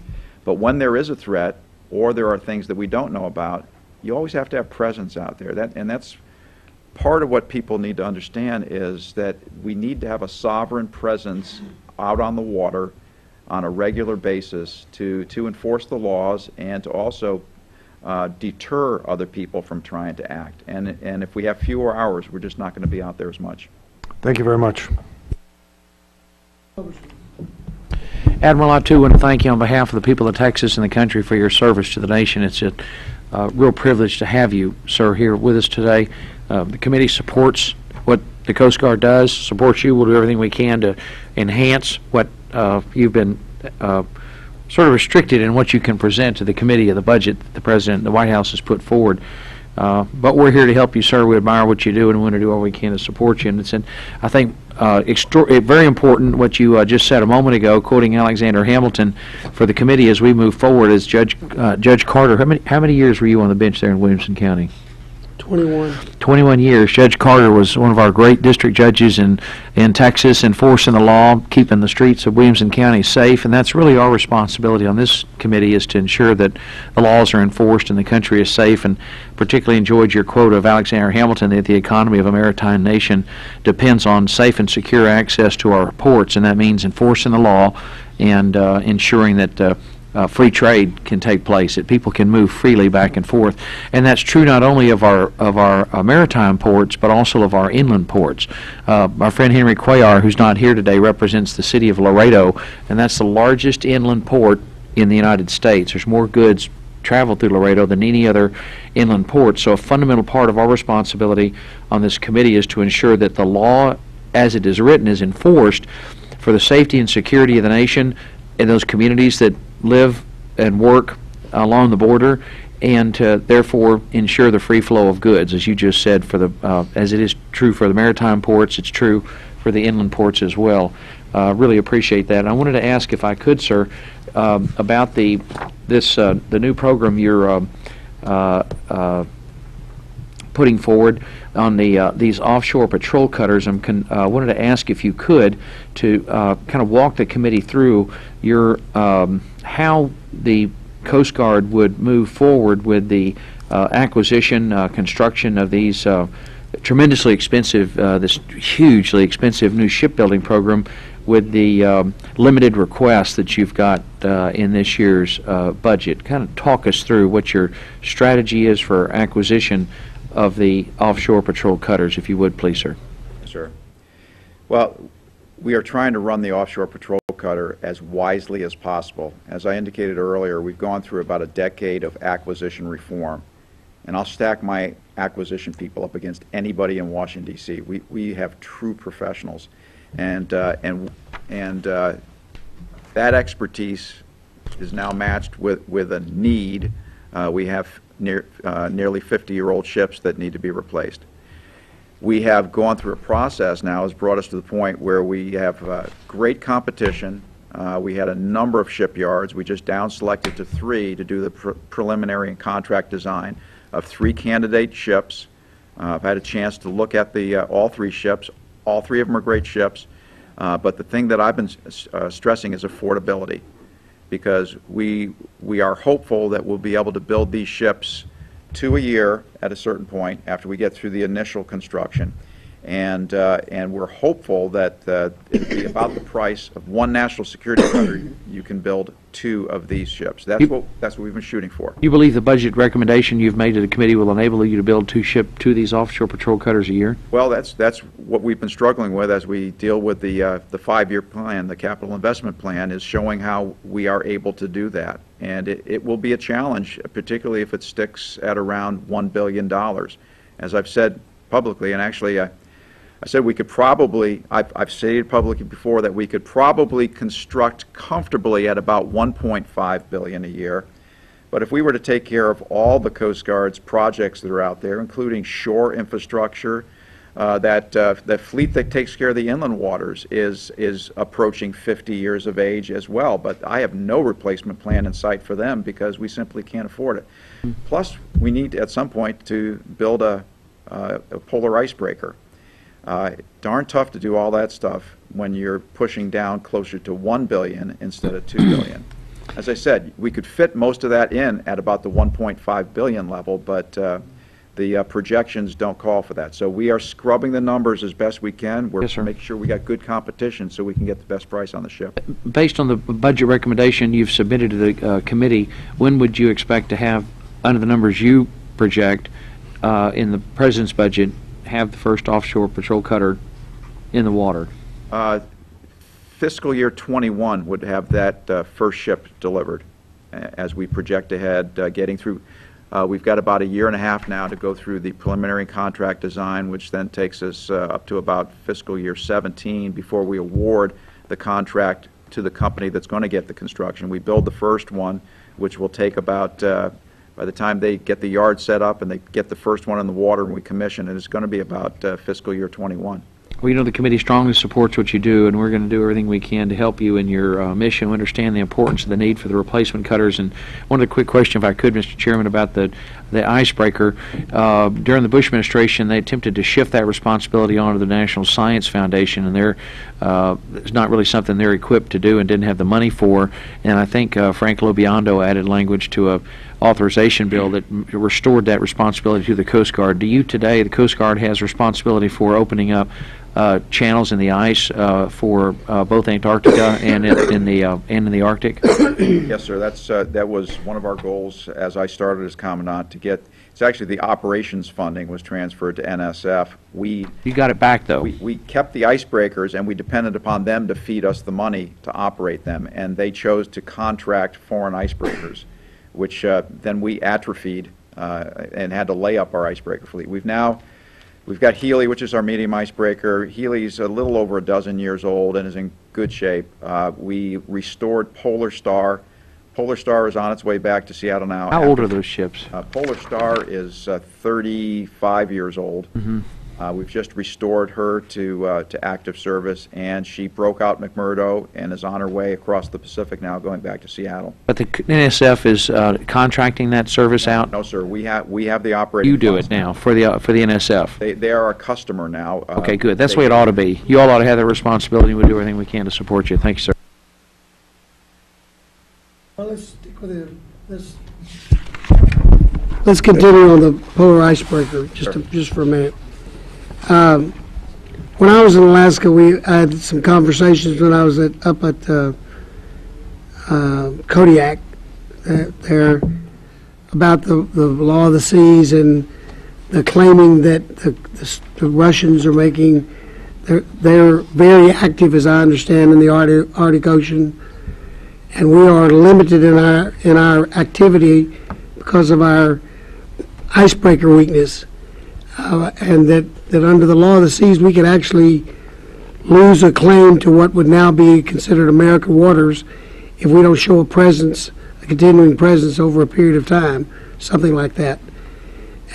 But when there is a threat, or there are things that we don't know about, you always have to have presence out there. And that's part of what people need to understand, is that we need to have a sovereign presence out on the water on a regular basis to enforce the laws and to also deter other people from trying to act. And if we have fewer hours, we're just not going to be out there as much. Thank you very much. Admiral, I too want to thank you on behalf of the people of Texas and the country for your service to the nation. It's a real privilege to have you, sir, here with us today. The committee supports what the Coast Guard does, supports you. We'll do everything we can to enhance what you've been sort of restricted in what you can present to the committee of the budget that the President and the White House has put forward. But we're here to help you, sir. We admire what you do, and we want to do all we can to support you. And it's, I think, very important what you just said a moment ago, quoting Alexander Hamilton for the committee as we move forward. As Judge Carter, how many years were you on the bench there in Williamson County? 21. 21 years. Judge Carter was one of our great district judges in Texas, enforcing the law, keeping the streets of Williamson County safe, and that's really our responsibility on this committee, is to ensure that the laws are enforced and the country is safe. And particularly enjoyed your quote of Alexander Hamilton that the economy of a maritime nation depends on safe and secure access to our ports, and that means enforcing the law and ensuring that free trade can take place, that people can move freely back and forth. And that's true not only of our maritime ports, but also of our inland ports. Our friend Henry Cuellar, who's not here today, represents the city of Laredo, and that's the largest inland port in the United States. There's more goods travel through Laredo than any other inland port. So a fundamental part of our responsibility on this committee is to ensure that the law as it is written is enforced for the safety and security of the nation in those communities that live and work along the border, and to therefore ensure the free flow of goods, as you just said, for the as it is true for the maritime ports, it's true for the inland ports as well. Really appreciate that. And I wanted to ask, if I could, sir, about the new program you're putting forward on these offshore patrol cutters. I wanted to ask if you could to kind of walk the committee through your how the Coast Guard would move forward with the acquisition, construction of these tremendously expensive, this hugely expensive new shipbuilding program, with the limited requests that you've got in this year's budget. Kind of talk us through what your strategy is for acquisition of the offshore patrol cutters, if you would, please, sir. Yes, sir. Well, we are trying to run the offshore patrol cutter as wisely as possible. As I indicated earlier, we've gone through about a decade of acquisition reform, and I'll stack my acquisition people up against anybody in Washington, D.C. We have true professionals, and that expertise is now matched with a need. We have nearly 50-year-old ships that need to be replaced. We have gone through a process now has brought us to the point where we have great competition. We had a number of shipyards. We just down-selected to 3 to do the preliminary and contract design of 3 candidate ships. I've had a chance to look at all 3 ships. All 3 of them are great ships. But the thing that I've been stressing is affordability, because we are hopeful that we'll be able to build these ships 2 a year at a certain point after we get through the initial construction. And we're hopeful that it'll be about the price of one national security cutter. You can build 2 of these ships. That's what we've been shooting for. You believe the budget recommendation you've made to the committee will enable you to build 2 of these offshore patrol cutters a year? Well, that's what we've been struggling with as we deal with the 5-year plan. The capital investment plan is showing how we are able to do that, and it will be a challenge, particularly if it sticks at around $1 billion. As I've said publicly, and actually I said we could probably, I've stated publicly before that we could probably construct comfortably at about $1.5 billion a year. But if we were to take care of all the Coast Guard's projects that are out there, including shore infrastructure, that fleet that takes care of the inland waters is approaching 50 years of age as well. But I have no replacement plan in sight for them because we simply can't afford it. Plus, we need at some point to build a polar icebreaker. Darn tough to do all that stuff when you're pushing down closer to $1 billion instead of $2 billion. As I said, we could fit most of that in at about the $1.5 billion level, but the projections don't call for that. So we are scrubbing the numbers as best we can. We're making sure we got good competition so we can get the best price on the ship. Based on the budget recommendation you've submitted to the committee, when would you expect to have, under the numbers you project in the President's budget, have the first offshore patrol cutter in the water? Fiscal year 21 would have that first ship delivered as we project ahead, getting through. We've got about a year and a half now to go through the preliminary contract design, which then takes us up to about fiscal year 17 before we award the contract to the company that's going to get the construction. We build the first one, which will take about by the time they get the yard set up and they get the first one in the water and we commission it, it's going to be about fiscal year 21. Well, you know, the committee strongly supports what you do, and we're going to do everything we can to help you in your mission. We understand the importance of the need for the replacement cutters. And one other quick question, if I could, Mr. Chairman, about the icebreaker. During the Bush administration, they attempted to shift that responsibility onto the National Science Foundation, and it's not really something they're equipped to do and didn't have the money for. And I think Frank Lobiando added language to a authorization bill that restored that responsibility to the Coast Guard. Do you today, the Coast Guard has responsibility for opening up channels in the ice for both Antarctica and in the Arctic? Yes, sir. That was one of our goals as I started as Commandant to get. It's actually the operations funding was transferred to NSF. You got it back, though. We kept the icebreakers, and we depended upon them to feed us the money to operate them, and they chose to contract foreign icebreakers, which then we atrophied and had to lay up our icebreaker fleet. We've got Healy, which is our medium icebreaker. Healy's a little over a dozen years old and is in good shape. We restored Polar Star. Polar Star is on its way back to Seattle now. How old are those ships? Polar Star is 35 years old. Mm-hmm. We've just restored her to active service, and she broke out McMurdo and is on her way across the Pacific now, going back to Seattle. But the NSF is contracting that service out? No, sir. We have the operating. You do it now for the NSF. They are our customer now. Okay, good. That's the way it ought to be. You all ought to have that responsibility. We'll do everything we can to support you. Thank you, sir. Well, let's stick with let's continue on the polar icebreaker just for a minute. When I was in Alaska, I had some conversations when I was up at Kodiak there about the law of the seas and the claiming that the Russians are making. They're very active, as I understand, in the Arctic Ocean, and we are limited in our activity because of our icebreaker weakness. And that under the law of the seas, we could actually lose a claim to what would now be considered American waters if we don't show a continuing presence over a period of time, something like that.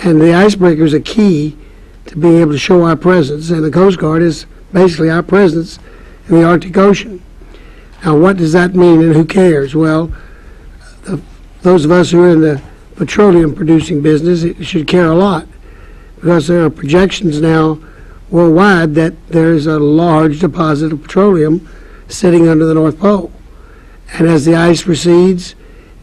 And the icebreaker is a key to being able to show our presence, and the Coast Guard is basically our presence in the Arctic Ocean. Now, what does that mean, and who cares? Well, those of us who are in the petroleum-producing business should care a lot, because there are projections now worldwide that there is a large deposit of petroleum sitting under the North Pole. And as the ice recedes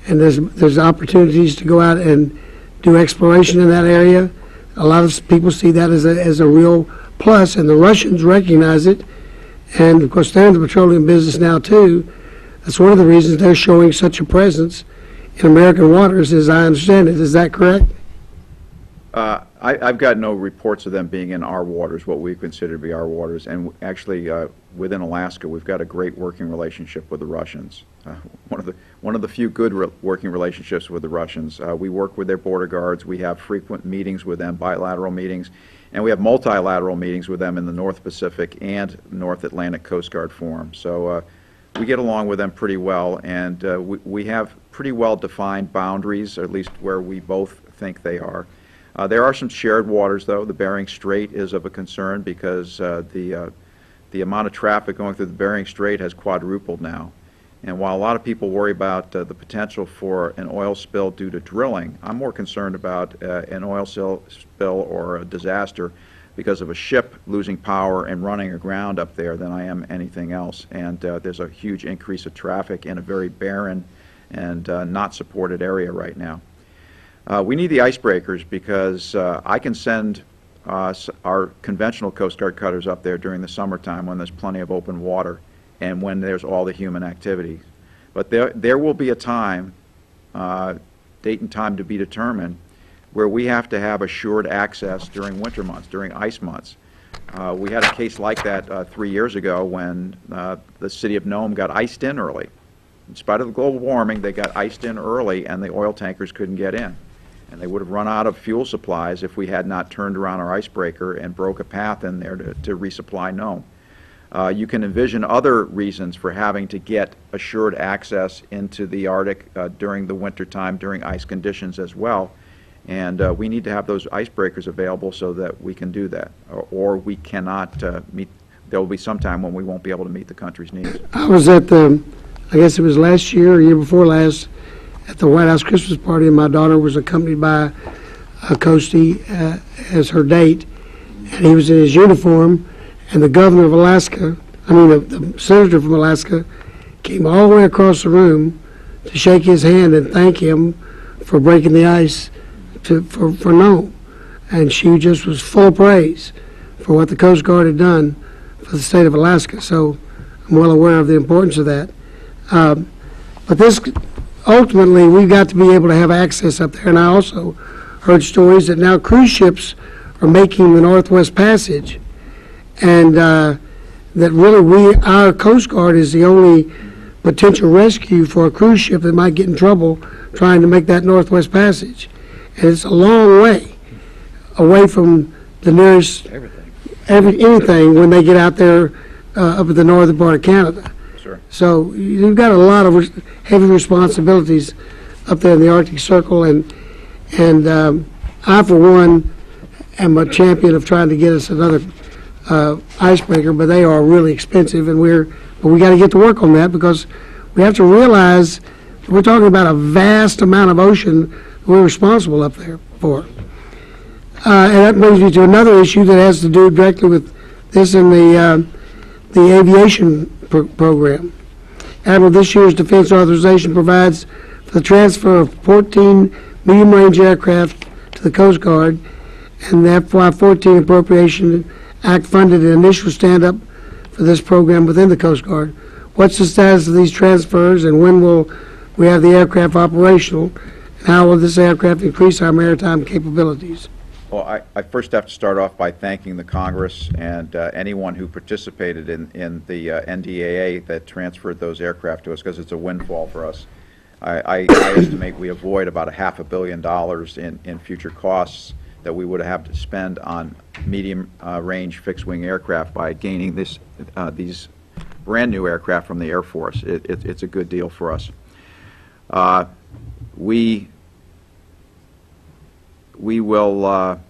and there's opportunities to go out and do exploration in that area, a lot of people see that as a real plus, and the Russians recognize it, and of course they're in the petroleum business now too. That's one of the reasons they're showing such a presence in American waters, as I understand it. Is that correct? I've got no reports of them being in our waters, what we consider to be our waters. And actually, within Alaska, we've got a great working relationship with the Russians. One of the few good working relationships with the Russians. We work with their border guards. We have frequent meetings with them, bilateral meetings, and we have multilateral meetings with them in the North Pacific and North Atlantic Coast Guard Forum. So we get along with them pretty well, and we have pretty well defined boundaries, or at least where we both think they are. There are some shared waters, though. The Bering Strait is of a concern because the amount of traffic going through the Bering Strait has quadrupled now. And while a lot of people worry about the potential for an oil spill due to drilling, I'm more concerned about an oil spill or a disaster because of a ship losing power and running aground up there than I am anything else. And there's a huge increase of traffic in a very barren and not supported area right now. We need the icebreakers because I can send our conventional Coast Guard cutters up there during the summertime when there's plenty of open water and when there's all the human activity. But there will be a time, date and time to be determined, where we have to have assured access during winter months, during ice months. We had a case like that 3 years ago when the city of Nome got iced in early. In spite of the global warming, they got iced in early and the oil tankers couldn't get in. And they would have run out of fuel supplies if we had not turned around our icebreaker and broke a path in there to resupply Nome. You can envision other reasons for having to get assured access into the Arctic during the winter time, during ice conditions as well. And we need to have those icebreakers available so that we can do that. Or we cannot meet, there will be some time when we won't be able to meet the country's needs. I was at I guess it was last year or year before last, at the White House Christmas party, and my daughter was accompanied by Coastie as her date, and he was in his uniform, and the governor of Alaska, the senator from Alaska, came all the way across the room to shake his hand and thank him for breaking the ice for Nome. And she just was full of praise for what the Coast Guard had done for the state of Alaska. So I'm well aware of the importance of that. But this, ultimately, we've got to be able to have access up there. And I also heard stories that now cruise ships are making the Northwest Passage, and that really our Coast Guard is the only potential rescue for a cruise ship that might get in trouble trying to make that Northwest Passage. And it's a long way away from the nearest anything when they get out there up at the northern part of Canada. Sure. So you've got a lot of heavy responsibilities up there in the Arctic Circle, and I, for one, am a champion of trying to get us another icebreaker, but they are really expensive, and we got to get to work on that because we have to realize that we're talking about a vast amount of ocean that we're responsible up there for. And that brings me to another issue that has to do directly with this and the aviation program. Admiral, this year's defense authorization provides for the transfer of 14 medium-range aircraft to the Coast Guard, and the FY14 Appropriation Act funded an initial stand-up for this program within the Coast Guard. What's the status of these transfers, and when will we have the aircraft operational, and how will this aircraft increase our maritime capabilities? Well, I first have to start off by thanking the Congress and anyone who participated in the NDAA that transferred those aircraft to us, because it's a windfall for us. I estimate we avoid about $500 million in future costs that we would have to spend on medium-range fixed-wing aircraft by gaining these brand-new aircraft from the Air Force. It's a good deal for us. We will,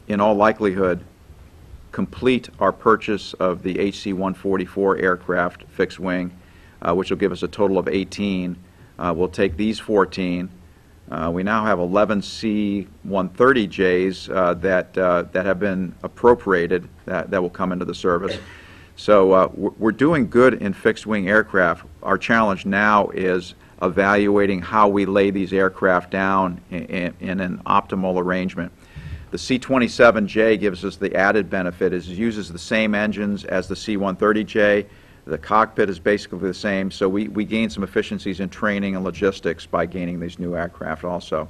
in all likelihood, complete our purchase of the HC-144 aircraft fixed-wing, which will give us a total of 18. We'll take these 14. We now have 11 C-130Js that have been appropriated that will come into the service. So we're doing good in fixed-wing aircraft. Our challenge now is evaluating how we lay these aircraft down in an optimal arrangement. The C-27J gives us the added benefit, is it uses the same engines as the C-130J. The cockpit is basically the same, so we gain some efficiencies in training and logistics by gaining these new aircraft also.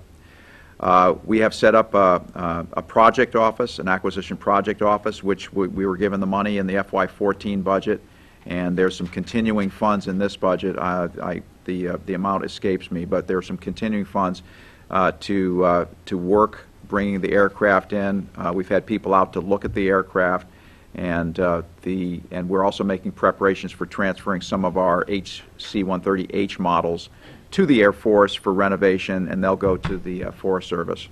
We have set up a project office, an acquisition project office, which we were given the money in the FY14 budget, and there's some continuing funds in this budget. The amount escapes me, but there are some continuing funds to work bringing the aircraft in. We've had people out to look at the aircraft, and we're also making preparations for transferring some of our C-130H models to the Air Force for renovation, and they'll go to the Forest Service.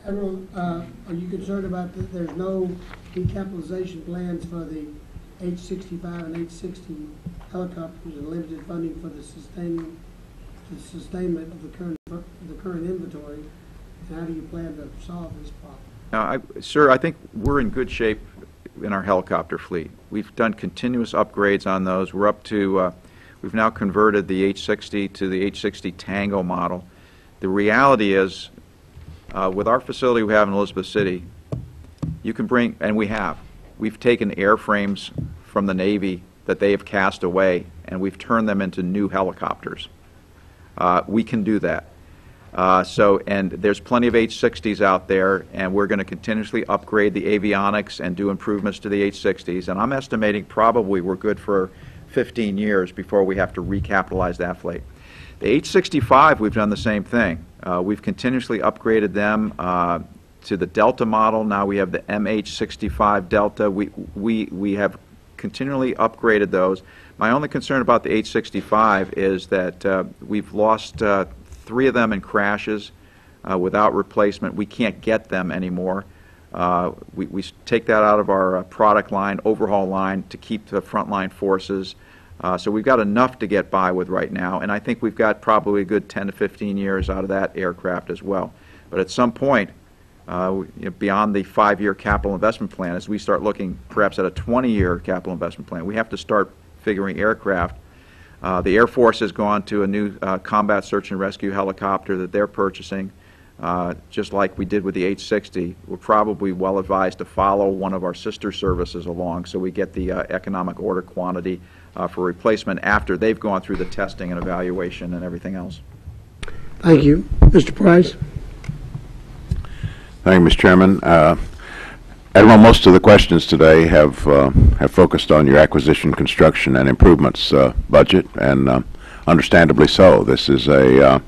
Admiral, are you concerned about there's no decapitalization plans for the H-65 and H-60 helicopters and limited funding for the sustainment of the current inventory? And how do you plan to solve this problem? Sir, I think we're in good shape in our helicopter fleet. We've done continuous upgrades on those. We're up to, we've now converted the H-60 to the H-60 Tango model. The reality is, with our facility we have in Elizabeth City, you can bring, and we've taken airframes from the Navy that they have cast away, and we've turned them into new helicopters. We can do that. And there's plenty of H-60s out there, and we're going to continuously upgrade the avionics and do improvements to the H-60s. And I'm estimating probably we're good for 15 years before we have to recapitalize that fleet. The H-65, we've done the same thing. We've continuously upgraded them to the Delta model. Now we have the MH-65 Delta. We have continually upgraded those. My only concern about the H-65 is that we've lost 3 of them in crashes without replacement. We can't get them anymore. We take that out of our product line, overhaul line, to keep the frontline forces. So we've got enough to get by with right now, and I think we've got probably a good 10 to 15 years out of that aircraft as well. But at some point, beyond the 5-year capital investment plan, as we start looking perhaps at a 20-year capital investment plan, we have to start figuring aircraft. The Air Force has gone to a new combat search and rescue helicopter that they're purchasing, just like we did with the H-60. We're probably well advised to follow one of our sister services along so we get the economic order quantity for replacement after they've gone through the testing and evaluation and everything else. Thank you. Mr. Price? Thank you, Mr. Chairman. Admiral, most of the questions today have focused on your acquisition, construction, and improvements budget, and understandably so. This is a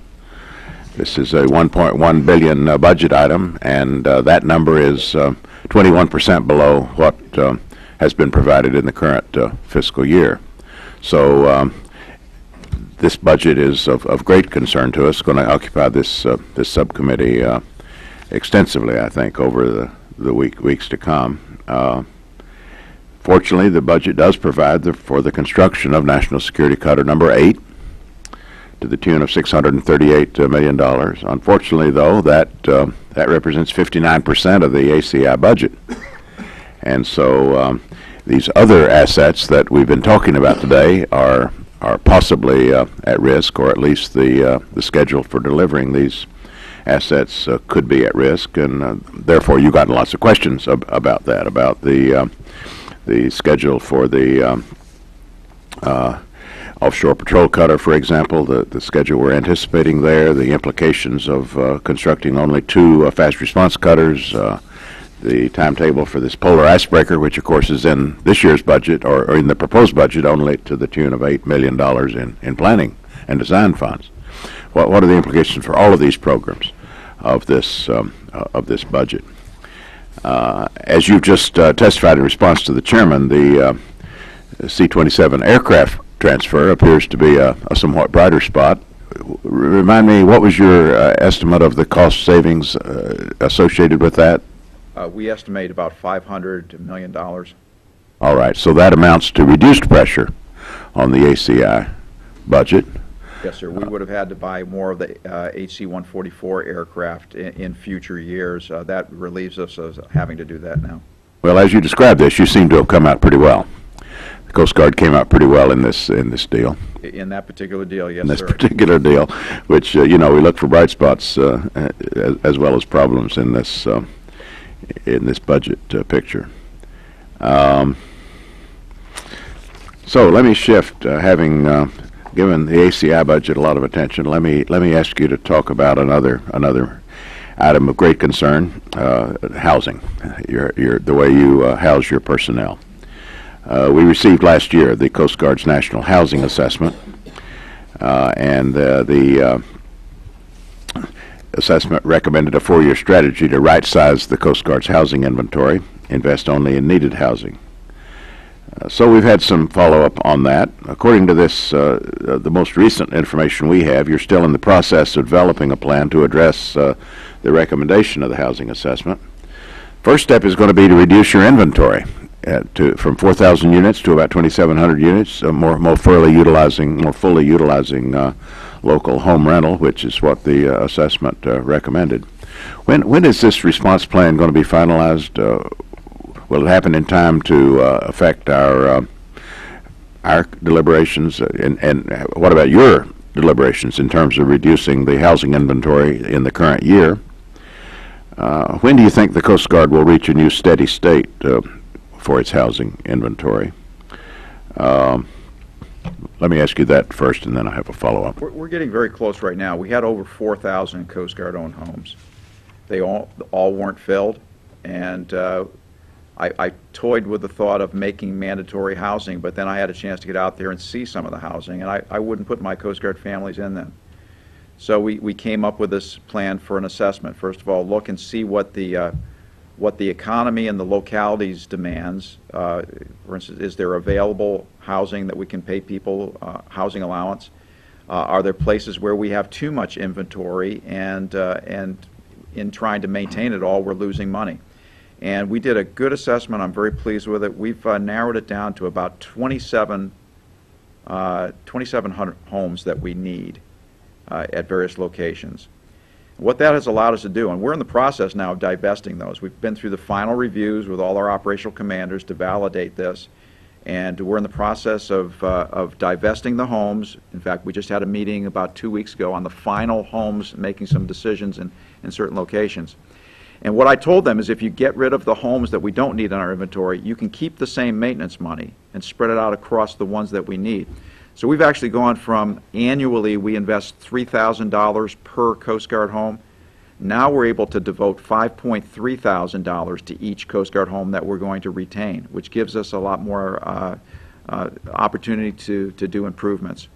1.1 billion budget item, and that number is 21% below what has been provided in the current fiscal year. So this budget is of great concern to us. Going to occupy this subcommittee extensively, I think, over the weeks to come. Fortunately, the budget does provide for the construction of National Security Cutter number 8 to the tune of $638 million. Unfortunately, though, that represents 59% of the ACI budget. And so these other assets that we've been talking about today are possibly at risk, or at least the schedule for delivering these assets could be at risk, and therefore you got lots of questions about that, about the schedule for the Offshore Patrol Cutter, for example, the schedule we're anticipating there, the implications of constructing only 2 fast response cutters, the timetable for this polar icebreaker, which of course is in this year's budget, or in the proposed budget, only to the tune of $8 million in planning and design funds. What are the implications for all of these programs of this budget? As you've just testified in response to the chairman, the C-27 aircraft transfer appears to be a somewhat brighter spot. Remind me, what was your estimate of the cost savings associated with that? We estimate about $500 million. All right, so that amounts to reduced pressure on the ACI budget. Yes, sir. We would have had to buy more of the HC-144 aircraft in future years. That relieves us of having to do that now. Well, as you described this, you seem to have come out pretty well. Coast Guard came out pretty well in this deal. In that particular deal, yes, In this sir. particular deal, which we look for bright spots as well as problems in this budget picture. So let me shift, having given the ACI budget a lot of attention. Let me ask you to talk about another item of great concern: housing. The way you house your personnel. We received last year the Coast Guard's National Housing Assessment, and the assessment recommended a 4-year strategy to right-size the Coast Guard's housing inventory, invest only in needed housing. So we've had some follow-up on that. According to this, the most recent information we have, you're still in the process of developing a plan to address the recommendation of the housing assessment. First step is going to be to reduce your inventory from 4,000 units to about 2,700 units, more fully utilizing local home rental, which is what the assessment recommended. When is this response plan going to be finalized? Will it happen in time to affect our deliberations? And what about your deliberations in terms of reducing the housing inventory in the current year? When do you think the Coast Guard will reach a new steady state for its housing inventory? Let me ask you that first, and then I have a follow-up. We're getting very close right now. We had over 4,000 Coast Guard-owned homes. They all weren't filled, and I toyed with the thought of making mandatory housing, but then I had a chance to get out there and see some of the housing, and I wouldn't put my Coast Guard families in them. So we came up with this plan for an assessment. First of all, look and see what the economy and the localities demands. For instance, is there available housing that we can pay people housing allowance? Are there places where we have too much inventory and in trying to maintain it all, we're losing money? And we did a good assessment. I'm very pleased with it. We've narrowed it down to about 2,700 homes that we need at various locations. What that has allowed us to do, and we're in the process now of divesting those. We've been through the final reviews with all our operational commanders to validate this, and we're in the process of divesting the homes. In fact, we just had a meeting about 2 weeks ago on the final homes, making some decisions in certain locations. And what I told them is if you get rid of the homes that we don't need in our inventory, you can keep the same maintenance money and spread it out across the ones that we need. So we've actually gone from annually we invest $3,000 per Coast Guard home. Now we're able to devote $5.3 thousand to each Coast Guard home that we're going to retain, which gives us a lot more opportunity to do improvements.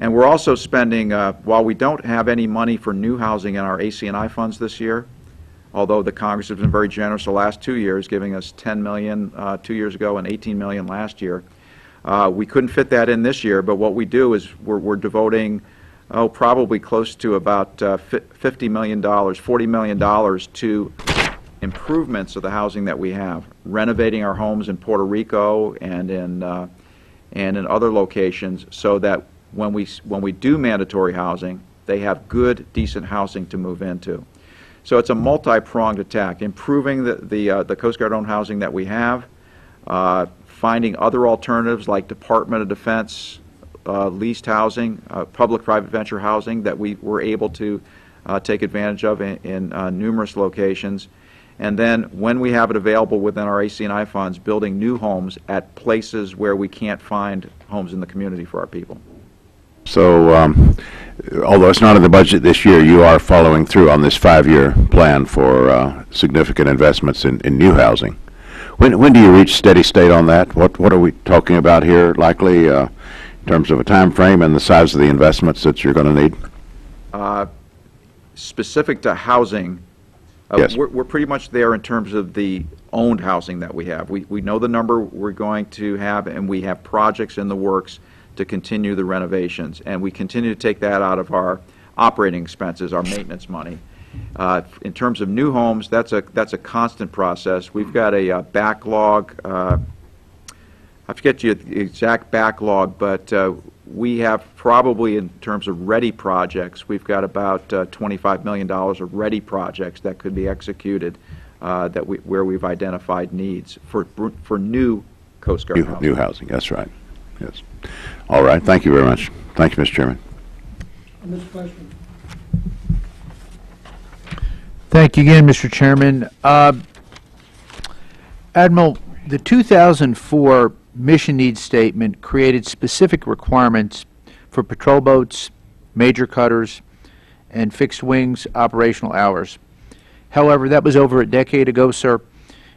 And we're also spending, while we don't have any money for new housing in our AC&I funds this year, although the Congress has been very generous the last 2 years, giving us $10 million 2 years ago and $18 million last year. We couldn't fit that in this year, but what we do is we're devoting, probably close to about $50 million, $40 million to improvements of the housing that we have, renovating our homes in Puerto Rico and in other locations, so that when we do mandatory housing, they have good, decent housing to move into. So it's a multi-pronged attack, improving the Coast Guard-owned housing that we have, finding other alternatives like Department of Defense leased housing, public-private venture housing that we were able to take advantage of in numerous locations. And then when we have it available within our AC&I funds, building new homes at places where we can't find homes in the community for our people. So, although it's not in the budget this year, you are following through on this 5-year plan for significant investments in new housing. When do you reach steady state on that? What are we talking about here, likely, in terms of a time frame and the size of the investments that you're going to need? Specific to housing, yes. We're pretty much there in terms of the owned housing that we have. We know the number we're going to have, and we have projects in the works to continue the renovations, and we continue to take that out of our operating expenses, our maintenance money. In terms of new homes, that's a constant process. We've got a backlog. I forget the exact backlog, but we have probably, in terms of ready projects, we've got about $25 million of ready projects that could be executed where we've identified needs for new Coast Guard New housing, that's right. Yes. All right, thank you very much. Thank you, Mr. Chairman. Mr. Question. Thank you again, Mr. Chairman. Admiral, the 2004 mission needs statement created specific requirements for patrol boats, major cutters, and fixed wings operational hours. However, that was over a decade ago, sir,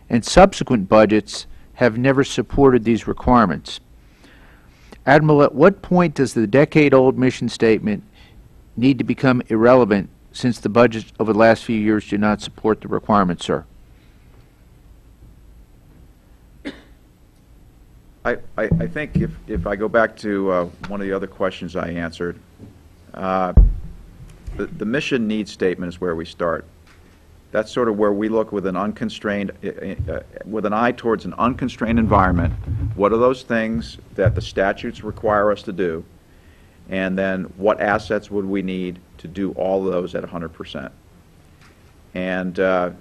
and subsequent budgets have never supported these requirements. Admiral, at what point does the decade-old mission statement need to become irrelevant since the budgets over the last few years do not support the requirements, sir? I think if I go back to one of the other questions I answered, the mission needs statement is where we start. That's sort of where we look with an unconstrained, with an eye towards an unconstrained environment. What are those things that the statutes require us to do? And then what assets would we need to do all of those at 100%? And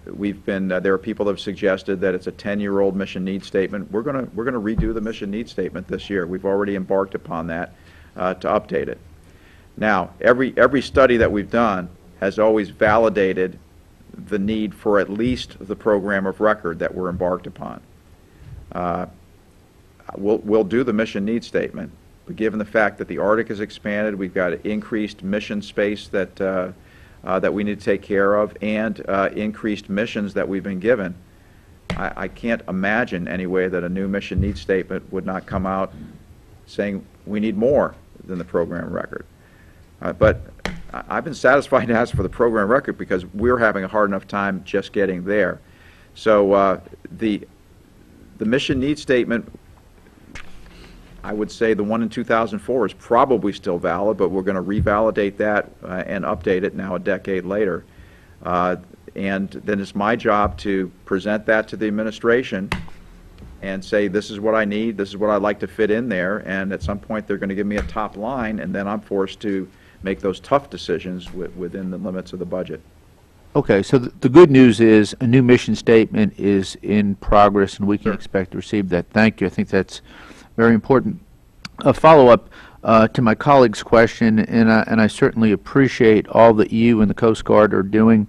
we've been, there are people that have suggested that it's a 10-year-old mission needs statement. We're going to redo the mission needs statement this year. We've already embarked upon that to update it. Now, every study that we've done has always validated the need for at least the program of record that we're embarked upon. We'll do the mission needs statement, but given the fact that the Arctic has expanded, we've got increased mission space that that we need to take care of, and increased missions that we've been given. I can't imagine any way that a new mission needs statement would not come out saying we need more than the program record. But I've been satisfied to ask for the program record because we're having a hard enough time just getting there. So the mission needs statement, I would say the one in 2004 is probably still valid, but we're going to revalidate that and update it now a decade later. And then it's my job to present that to the administration and say, this is what I need, this is what I'd like to fit in there, and at some point they're going to give me a top line, and then I'm forced to make those tough decisions within the limits of the budget. Okay, so the good news is a new mission statement is in progress, and we can expect to receive that. Thank you. I think that's very important. A follow-up to my colleague's question, and I certainly appreciate all that you and the Coast Guard are doing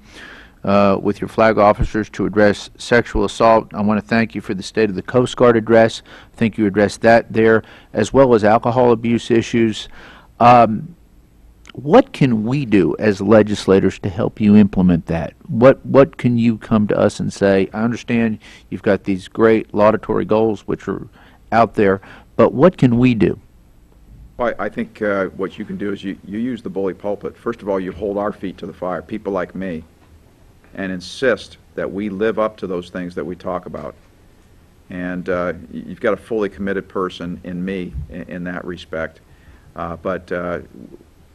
with your flag officers to address sexual assault. I want to thank you for the State of the Coast Guard address. I think you addressed that there, as well as alcohol abuse issues. What can we do as legislators to help you implement that? What can you come to us and say, I understand you've got these great laudatory goals which are out there, but what can we do? Well, I think what you can do is you use the bully pulpit. First of all, you hold our feet to the fire, people like me, and insist that we live up to those things that we talk about. And you've got a fully committed person in me in that respect. But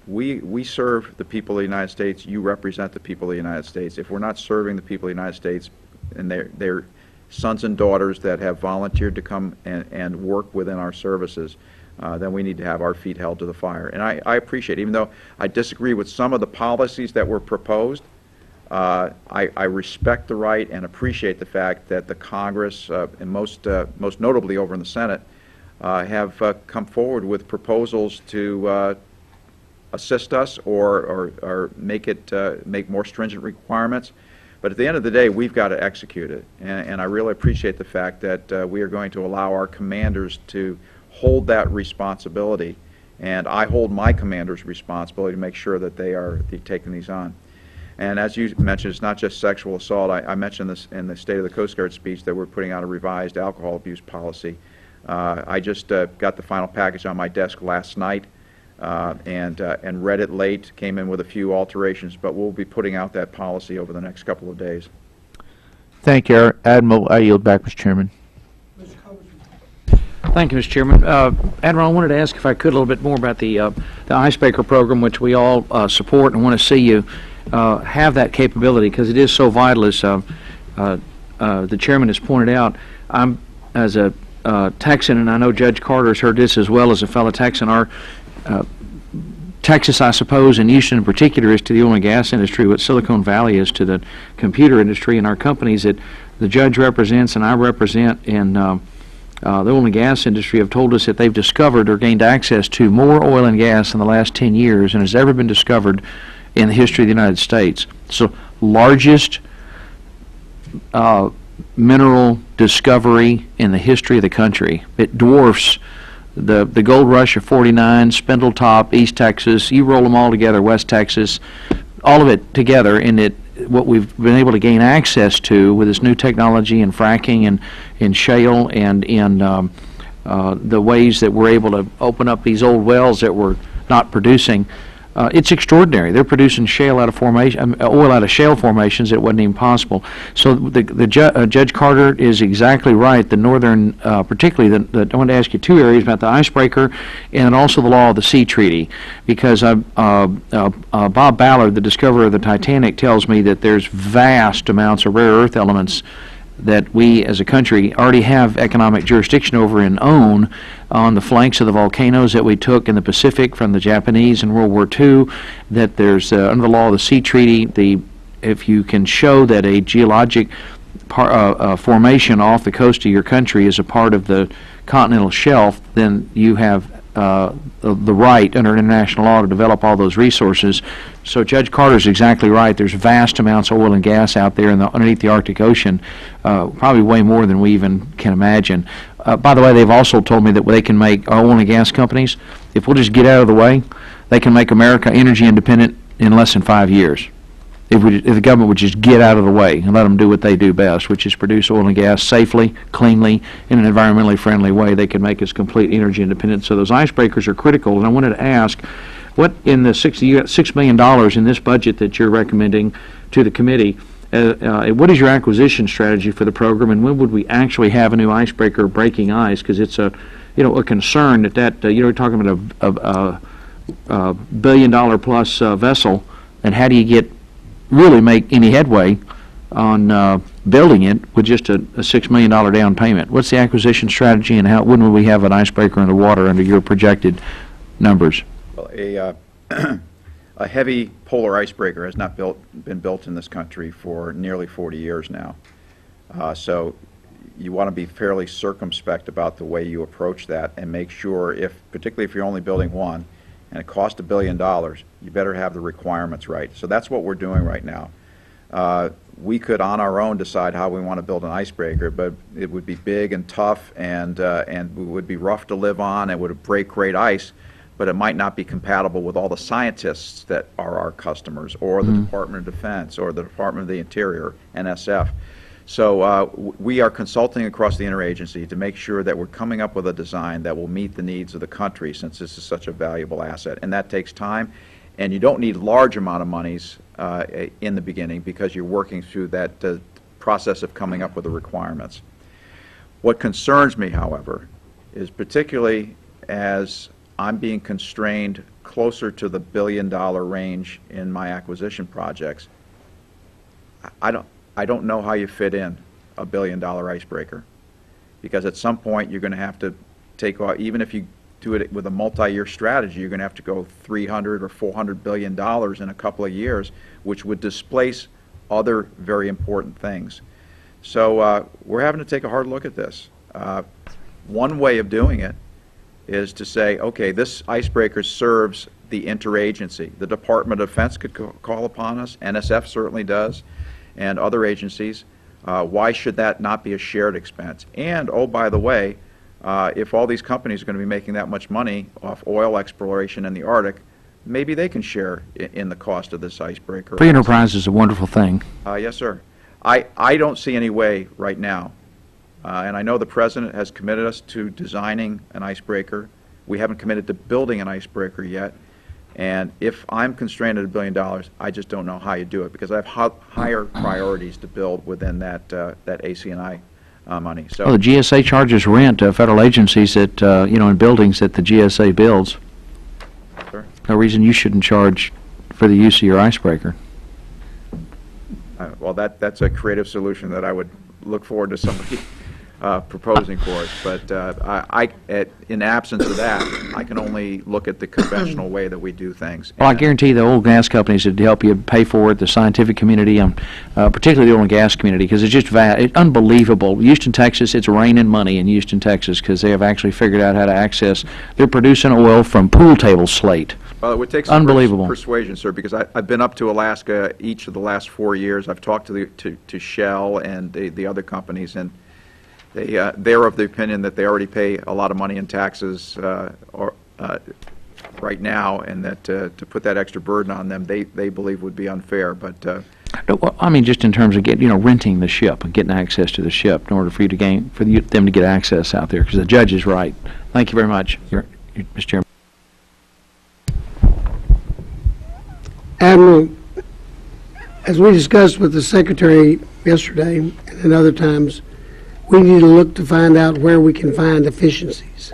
we serve the people of the United States. You represent the people of the United States. If we're not serving the people of the United States and their sons and daughters that have volunteered to come and work within our services, then we need to have our feet held to the fire. And I appreciate, even though I disagree with some of the policies that were proposed, I respect the right and appreciate the fact that the Congress, and most notably over in the Senate, have come forward with proposals to assist us or make more stringent requirements. But at the end of the day, we've got to execute it. And I really appreciate the fact that we are going to allow our commanders to hold that responsibility. And I hold my commanders' responsibility to make sure that they're taking these on. And as you mentioned, it's not just sexual assault. I mentioned this in the State of the Coast Guard speech that we're putting out a revised alcohol abuse policy. I just got the final package on my desk last night. And read it late, came in with a few alterations, but we'll be putting out that policy over the next couple of days. Thank you, Admiral. I yield back, Mr. Chairman. Thank you, Mr. Chairman. Admiral, I wanted to ask if I could a little bit more about the icebreaker program, which we all support, and want to see you have that capability because it is so vital, as the Chairman has pointed out. I'm, as a Texan, and I know Judge Carter has heard this as well as a fellow Texan, our Texas, I suppose, and Houston in particular, is to the oil and gas industry what Silicon Valley is to the computer industry, and our companies that the judge represents and I represent in the oil and gas industry have told us that they've discovered or gained access to more oil and gas in the last 10 years than has ever been discovered in the history of the United States. So largest mineral discovery in the history of the country. It dwarfs the gold rush of '49, Spindletop, East Texas. You roll them all together, West Texas, all of it together, and what we've been able to gain access to with this new technology in fracking and in shale and in the ways that we're able to open up these old wells that were not producing. It's extraordinary. They're producing shale out of oil out of shale formations that wasn't even possible. So Judge Carter is exactly right. The northern, particularly, I want to ask you two areas about the icebreaker and also the law of the sea treaty, because Bob Ballard, the discoverer of the Titanic, tells me that there's vast amounts of rare earth elements that we as a country already have economic jurisdiction over and own on the flanks of the volcanoes that we took in the Pacific from the Japanese in World War II, that there's, under the law of the sea treaty, if you can show that a geologic formation off the coast of your country is a part of the continental shelf, then you have the right under international law to develop all those resources. So Judge Carter's exactly right. There's vast amounts of oil and gas out there underneath the Arctic Ocean, probably way more than we even can imagine. By the way, they've also told me that they can make our oil and gas companies, if we'll just get out of the way, they can make America energy independent in less than 5 years. If the government would just get out of the way and let them do what they do best, which is produce oil and gas safely, cleanly, in an environmentally friendly way, they can make us complete energy independent. So those icebreakers are critical. And I wanted to ask, what in the $6 million in this budget that you're recommending to the committee, what is your acquisition strategy for the program, and when would we actually have a new icebreaker breaking ice? Because it's a concern that you're talking about a $1 billion plus vessel, and how do you really make any headway on building it with just a $6 million down payment? What's the acquisition strategy, and when will we have an icebreaker in the water under your projected numbers? Well, a heavy polar icebreaker has not been built in this country for nearly 40 years now. So you want to be fairly circumspect about the way you approach that and make sure, particularly if you're only building one, and it costs $1 billion, you better have the requirements right. So that's what we're doing right now. We could, on our own, decide how we want to build an icebreaker, but it would be big and tough, and it would be rough to live on. It would break great ice, but it might not be compatible with all the scientists that are our customers, or the Department of Defense, or the Department of the Interior, NSF. So we are consulting across the interagency to make sure that we're coming up with a design that will meet the needs of the country, since this is such a valuable asset. And that takes time, and you don't need large amount of monies in the beginning, because you're working through that process of coming up with the requirements. What concerns me, however, is particularly as I'm being constrained closer to the $1 billion range in my acquisition projects, I don't know how you fit in a $1 billion icebreaker, because at some point you're going to have to take off. Even if you do it with a multi-year strategy, you're going to have to go $300 or $400 billion in a couple of years, which would displace other very important things. So we're having to take a hard look at this. One way of doing it is to say, okay, this icebreaker serves the interagency. The Department of Defense could call upon us. NSF certainly does, and other agencies. Why should that not be a shared expense? And, oh, by the way, if all these companies are going to be making that much money off oil exploration in the Arctic, maybe they can share in the cost of this icebreaker. Free enterprise is a wonderful thing. Yes, sir. I don't see any way right now, and I know the President has committed us to designing an icebreaker. We haven't committed to building an icebreaker yet. And if I'm constrained at $1 billion, I just don't know how you do it, because I have higher priorities to build within that AC&I money. So the GSA charges rent federal agencies that in buildings that the GSA builds. Sure. No reason you shouldn't charge for the use of your icebreaker. Well, that's a creative solution that I would look forward to somebody proposing for us. But in absence of that, I can only look at the conventional way that we do things. Well, I guarantee the oil and gas companies would help you pay for it, the scientific community, particularly the oil and gas community, because it's just it's unbelievable. Houston, Texas, it's raining money in Houston, Texas, because they have actually figured out how to access. They're producing oil from pool table slate. Well, it would take some Unbelievable. persuasion, sir, because I've been up to Alaska each of the last 4 years. I've talked to Shell and the other companies, and they're of the opinion that they already pay a lot of money in taxes right now, and that to put that extra burden on them, they believe would be unfair. But No, well, I mean, just in terms of renting the ship and getting access to the ship in order for you to them to get access out there, because the judge is right. Thank you very much, Mr. Chairman. Admiral, as we discussed with the Secretary yesterday and other times, we need to look to find out where we can find efficiencies.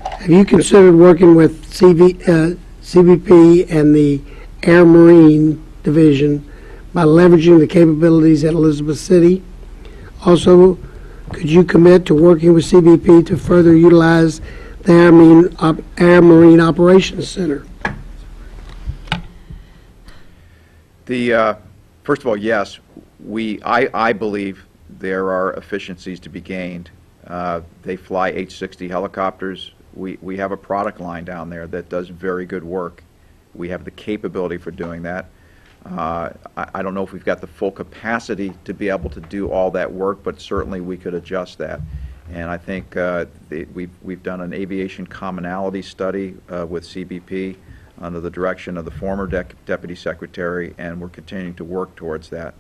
Have you considered working with CBP and the Air Marine Division by leveraging the capabilities at Elizabeth City? Also, could you commit to working with CBP to further utilize the Air Marine Operations Center? First of all, yes, I believe there are efficiencies to be gained. They fly H-60 helicopters. We have a product line down there that does very good work. We have the capability for doing that. I don't know if we've got the full capacity to be able to do all that work, but certainly we could adjust that. And I think we've done an aviation commonality study with CBP under the direction of the former Deputy Secretary, and we're continuing to work towards that.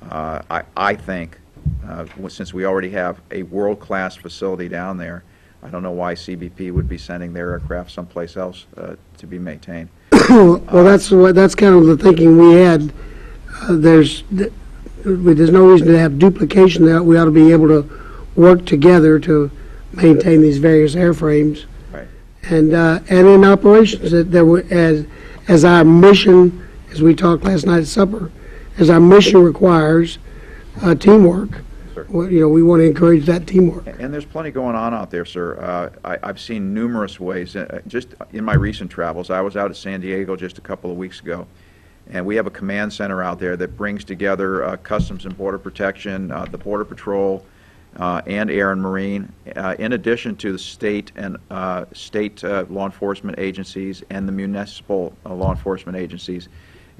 I think, since we already have a world-class facility down there, I don't know why CBP would be sending their aircraft someplace else to be maintained. Well, that's kind of the thinking we had. There's no reason to have duplication. That we ought to be able to work together to maintain these various airframes. And in operations, as our mission, as we talked last night at supper, as our mission requires teamwork. We want to encourage that teamwork. And there's plenty going on out there, sir. I've seen numerous ways. Just in my recent travels, I was out at San Diego just a couple of weeks ago, and we have a command center out there that brings together Customs and Border Protection, the Border Patrol, and Air and Marine, in addition to the state and state law enforcement agencies and the municipal law enforcement agencies.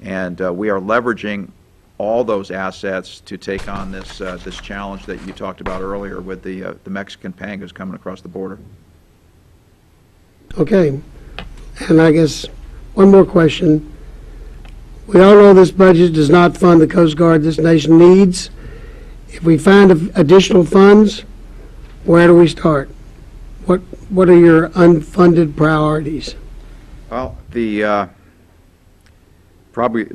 And we are leveraging all those assets to take on this challenge that you talked about earlier with the Mexican pangas coming across the border. Okay. And I guess one more question. We all know this budget does not fund the Coast Guard this nation needs. If we find additional funds, where do we start? What are your unfunded priorities? Well, probably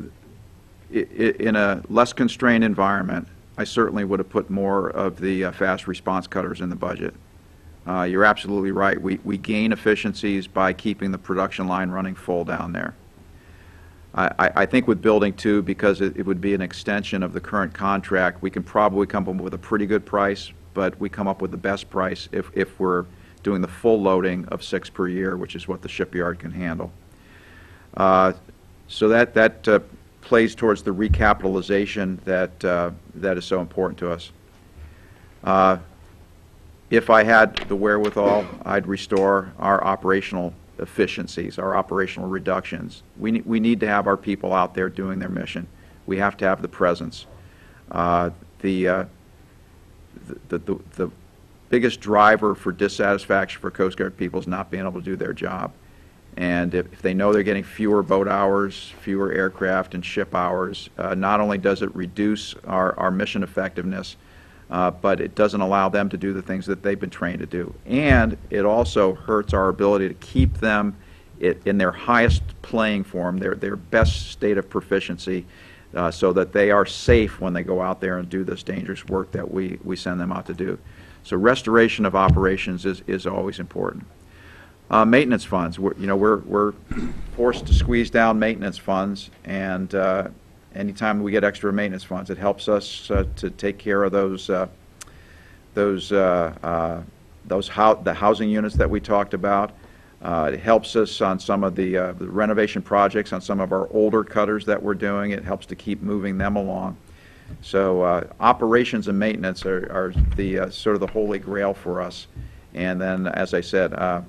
in a less constrained environment, I certainly would have put more of the fast response cutters in the budget. You're absolutely right. We gain efficiencies by keeping the production line running full down there. I think with Building 2, because it would be an extension of the current contract, we can probably come up with a pretty good price, but we come up with the best price if we're doing the full loading of 6 per year, which is what the shipyard can handle. So that plays towards the recapitalization that is so important to us. If I had the wherewithal, I'd restore our operational efficiencies, our operational reductions. We need to have our people out there doing their mission. We have to have the presence. The biggest driver for dissatisfaction for Coast Guard people is not being able to do their job. And if they know they're getting fewer boat hours, fewer aircraft and ship hours, not only does it reduce our mission effectiveness, but it doesn't allow them to do the things that they've been trained to do. And it also hurts our ability to keep them in their highest playing form, their best state of proficiency, so that they are safe when they go out there and do this dangerous work that we send them out to do. So restoration of operations is always important. Maintenance funds, we're forced to squeeze down maintenance funds, and anytime we get extra maintenance funds, it helps us to take care of those the housing units that we talked about. It helps us on some of the renovation projects on some of our older cutters that we're doing. It helps to keep moving them along. So operations and maintenance are the sort of the holy grail for us. And then, as I said,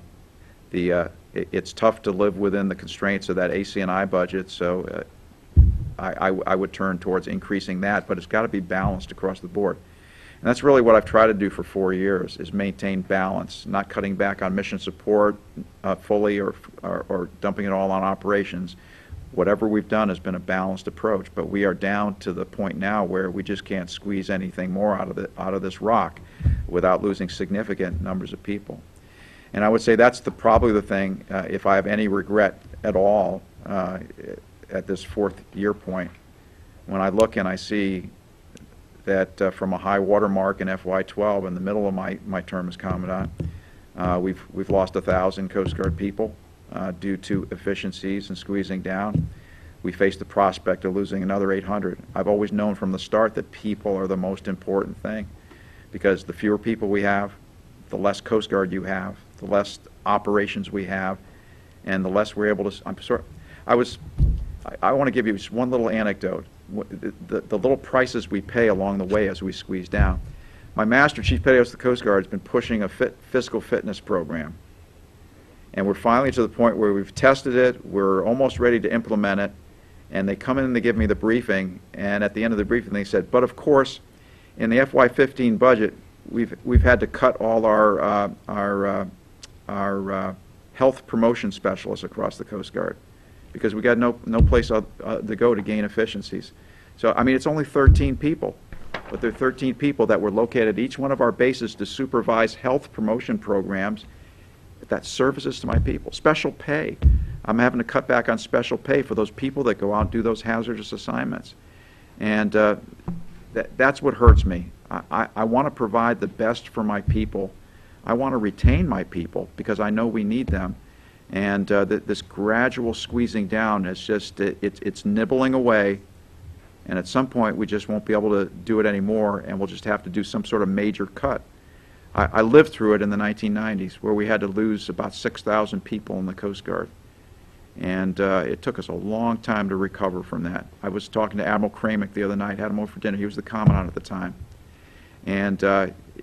it's tough to live within the constraints of that AC&I budget. So I would turn towards increasing that, but it's got to be balanced across the board. And that's really what I've tried to do for 4 years, is maintain balance, not cutting back on mission support fully or dumping it all on operations. Whatever we've done has been a balanced approach, but we are down to the point now where we just can't squeeze anything more out of this rock without losing significant numbers of people. And I would say that's probably the thing, if I have any regret at all at this 4th year point, when I look and I see that from a high water mark in FY12 in the middle of my term as Commandant, we've lost 1,000 Coast Guard people due to efficiencies and squeezing down. We face the prospect of losing another 800. I've always known from the start that people are the most important thing, because the fewer people we have, the less Coast Guard you have, the less operations we have, and the less we're able to. I'm sorry. I want to give you just one little anecdote. The little prices we pay along the way as we squeeze down. My Master Chief Petty Officer of the Coast Guard has been pushing a fiscal fitness program. And we're finally to the point where we've tested it, we're almost ready to implement it, and they come in and they give me the briefing, and at the end of the briefing they said, but of course, in the FY15 budget, we've had to cut all our health promotion specialists across the Coast Guard, because we got no place to go to gain efficiencies. So, I mean, it's only 13 people, but they're 13 people that were located at each one of our bases to supervise health promotion programs that services to my people. Special pay. I'm having to cut back on special pay for those people that go out and do those hazardous assignments. And that's what hurts me. I want to provide the best for my people. I want to retain my people because I know we need them. And this gradual squeezing down is just, it's nibbling away, and at some point we just won't be able to do it anymore, and we'll just have to do some sort of major cut. I lived through it in the 1990s, where we had to lose about 6,000 people in the Coast Guard. And it took us a long time to recover from that. I was talking to Admiral Kramick the other night, had him over for dinner. He was the Commandant at the time. And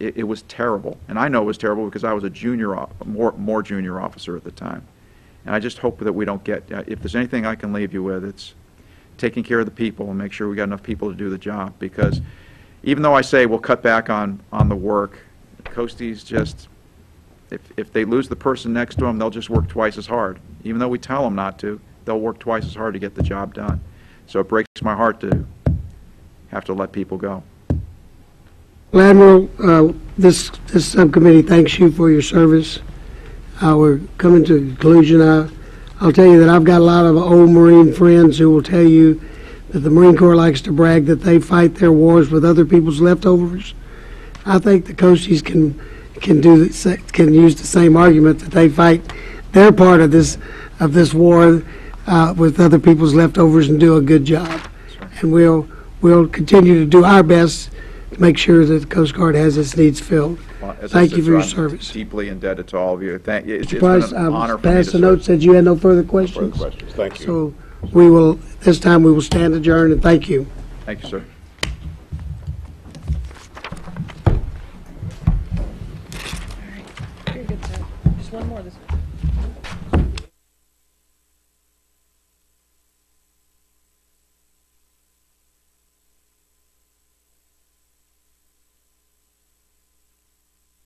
it was terrible. And I know it was terrible because I was a junior, more junior officer at the time. And I just hope that we don't get, if there's anything I can leave you with, it's taking care of the people and make sure we got enough people to do the job. Because even though I say we'll cut back on the work, Coasties just, if they lose the person next to them, they'll just work twice as hard. Even though we tell them not to, they'll work twice as hard to get the job done. So it breaks my heart to have to let people go. Well, Admiral, this subcommittee thanks you for your service. We're coming to a conclusion. I'll tell you that I've got a lot of old Marine friends who will tell you that the Marine Corps likes to brag that they fight their wars with other people's leftovers. I think the Coasties can use the same argument, that they fight their part of this war with other people's leftovers and do a good job. And we'll continue to do our best to make sure that the Coast Guard has its needs filled. Well, thank you for your I'm service. Deeply indebted to all of you. It's been Price, an honor for me to passed a note, serve. said you had no further questions. Further questions. Thank you. So we will, this time we will stand adjourned, and thank you. Thank you, sir. Very good, sir. Just one more this week.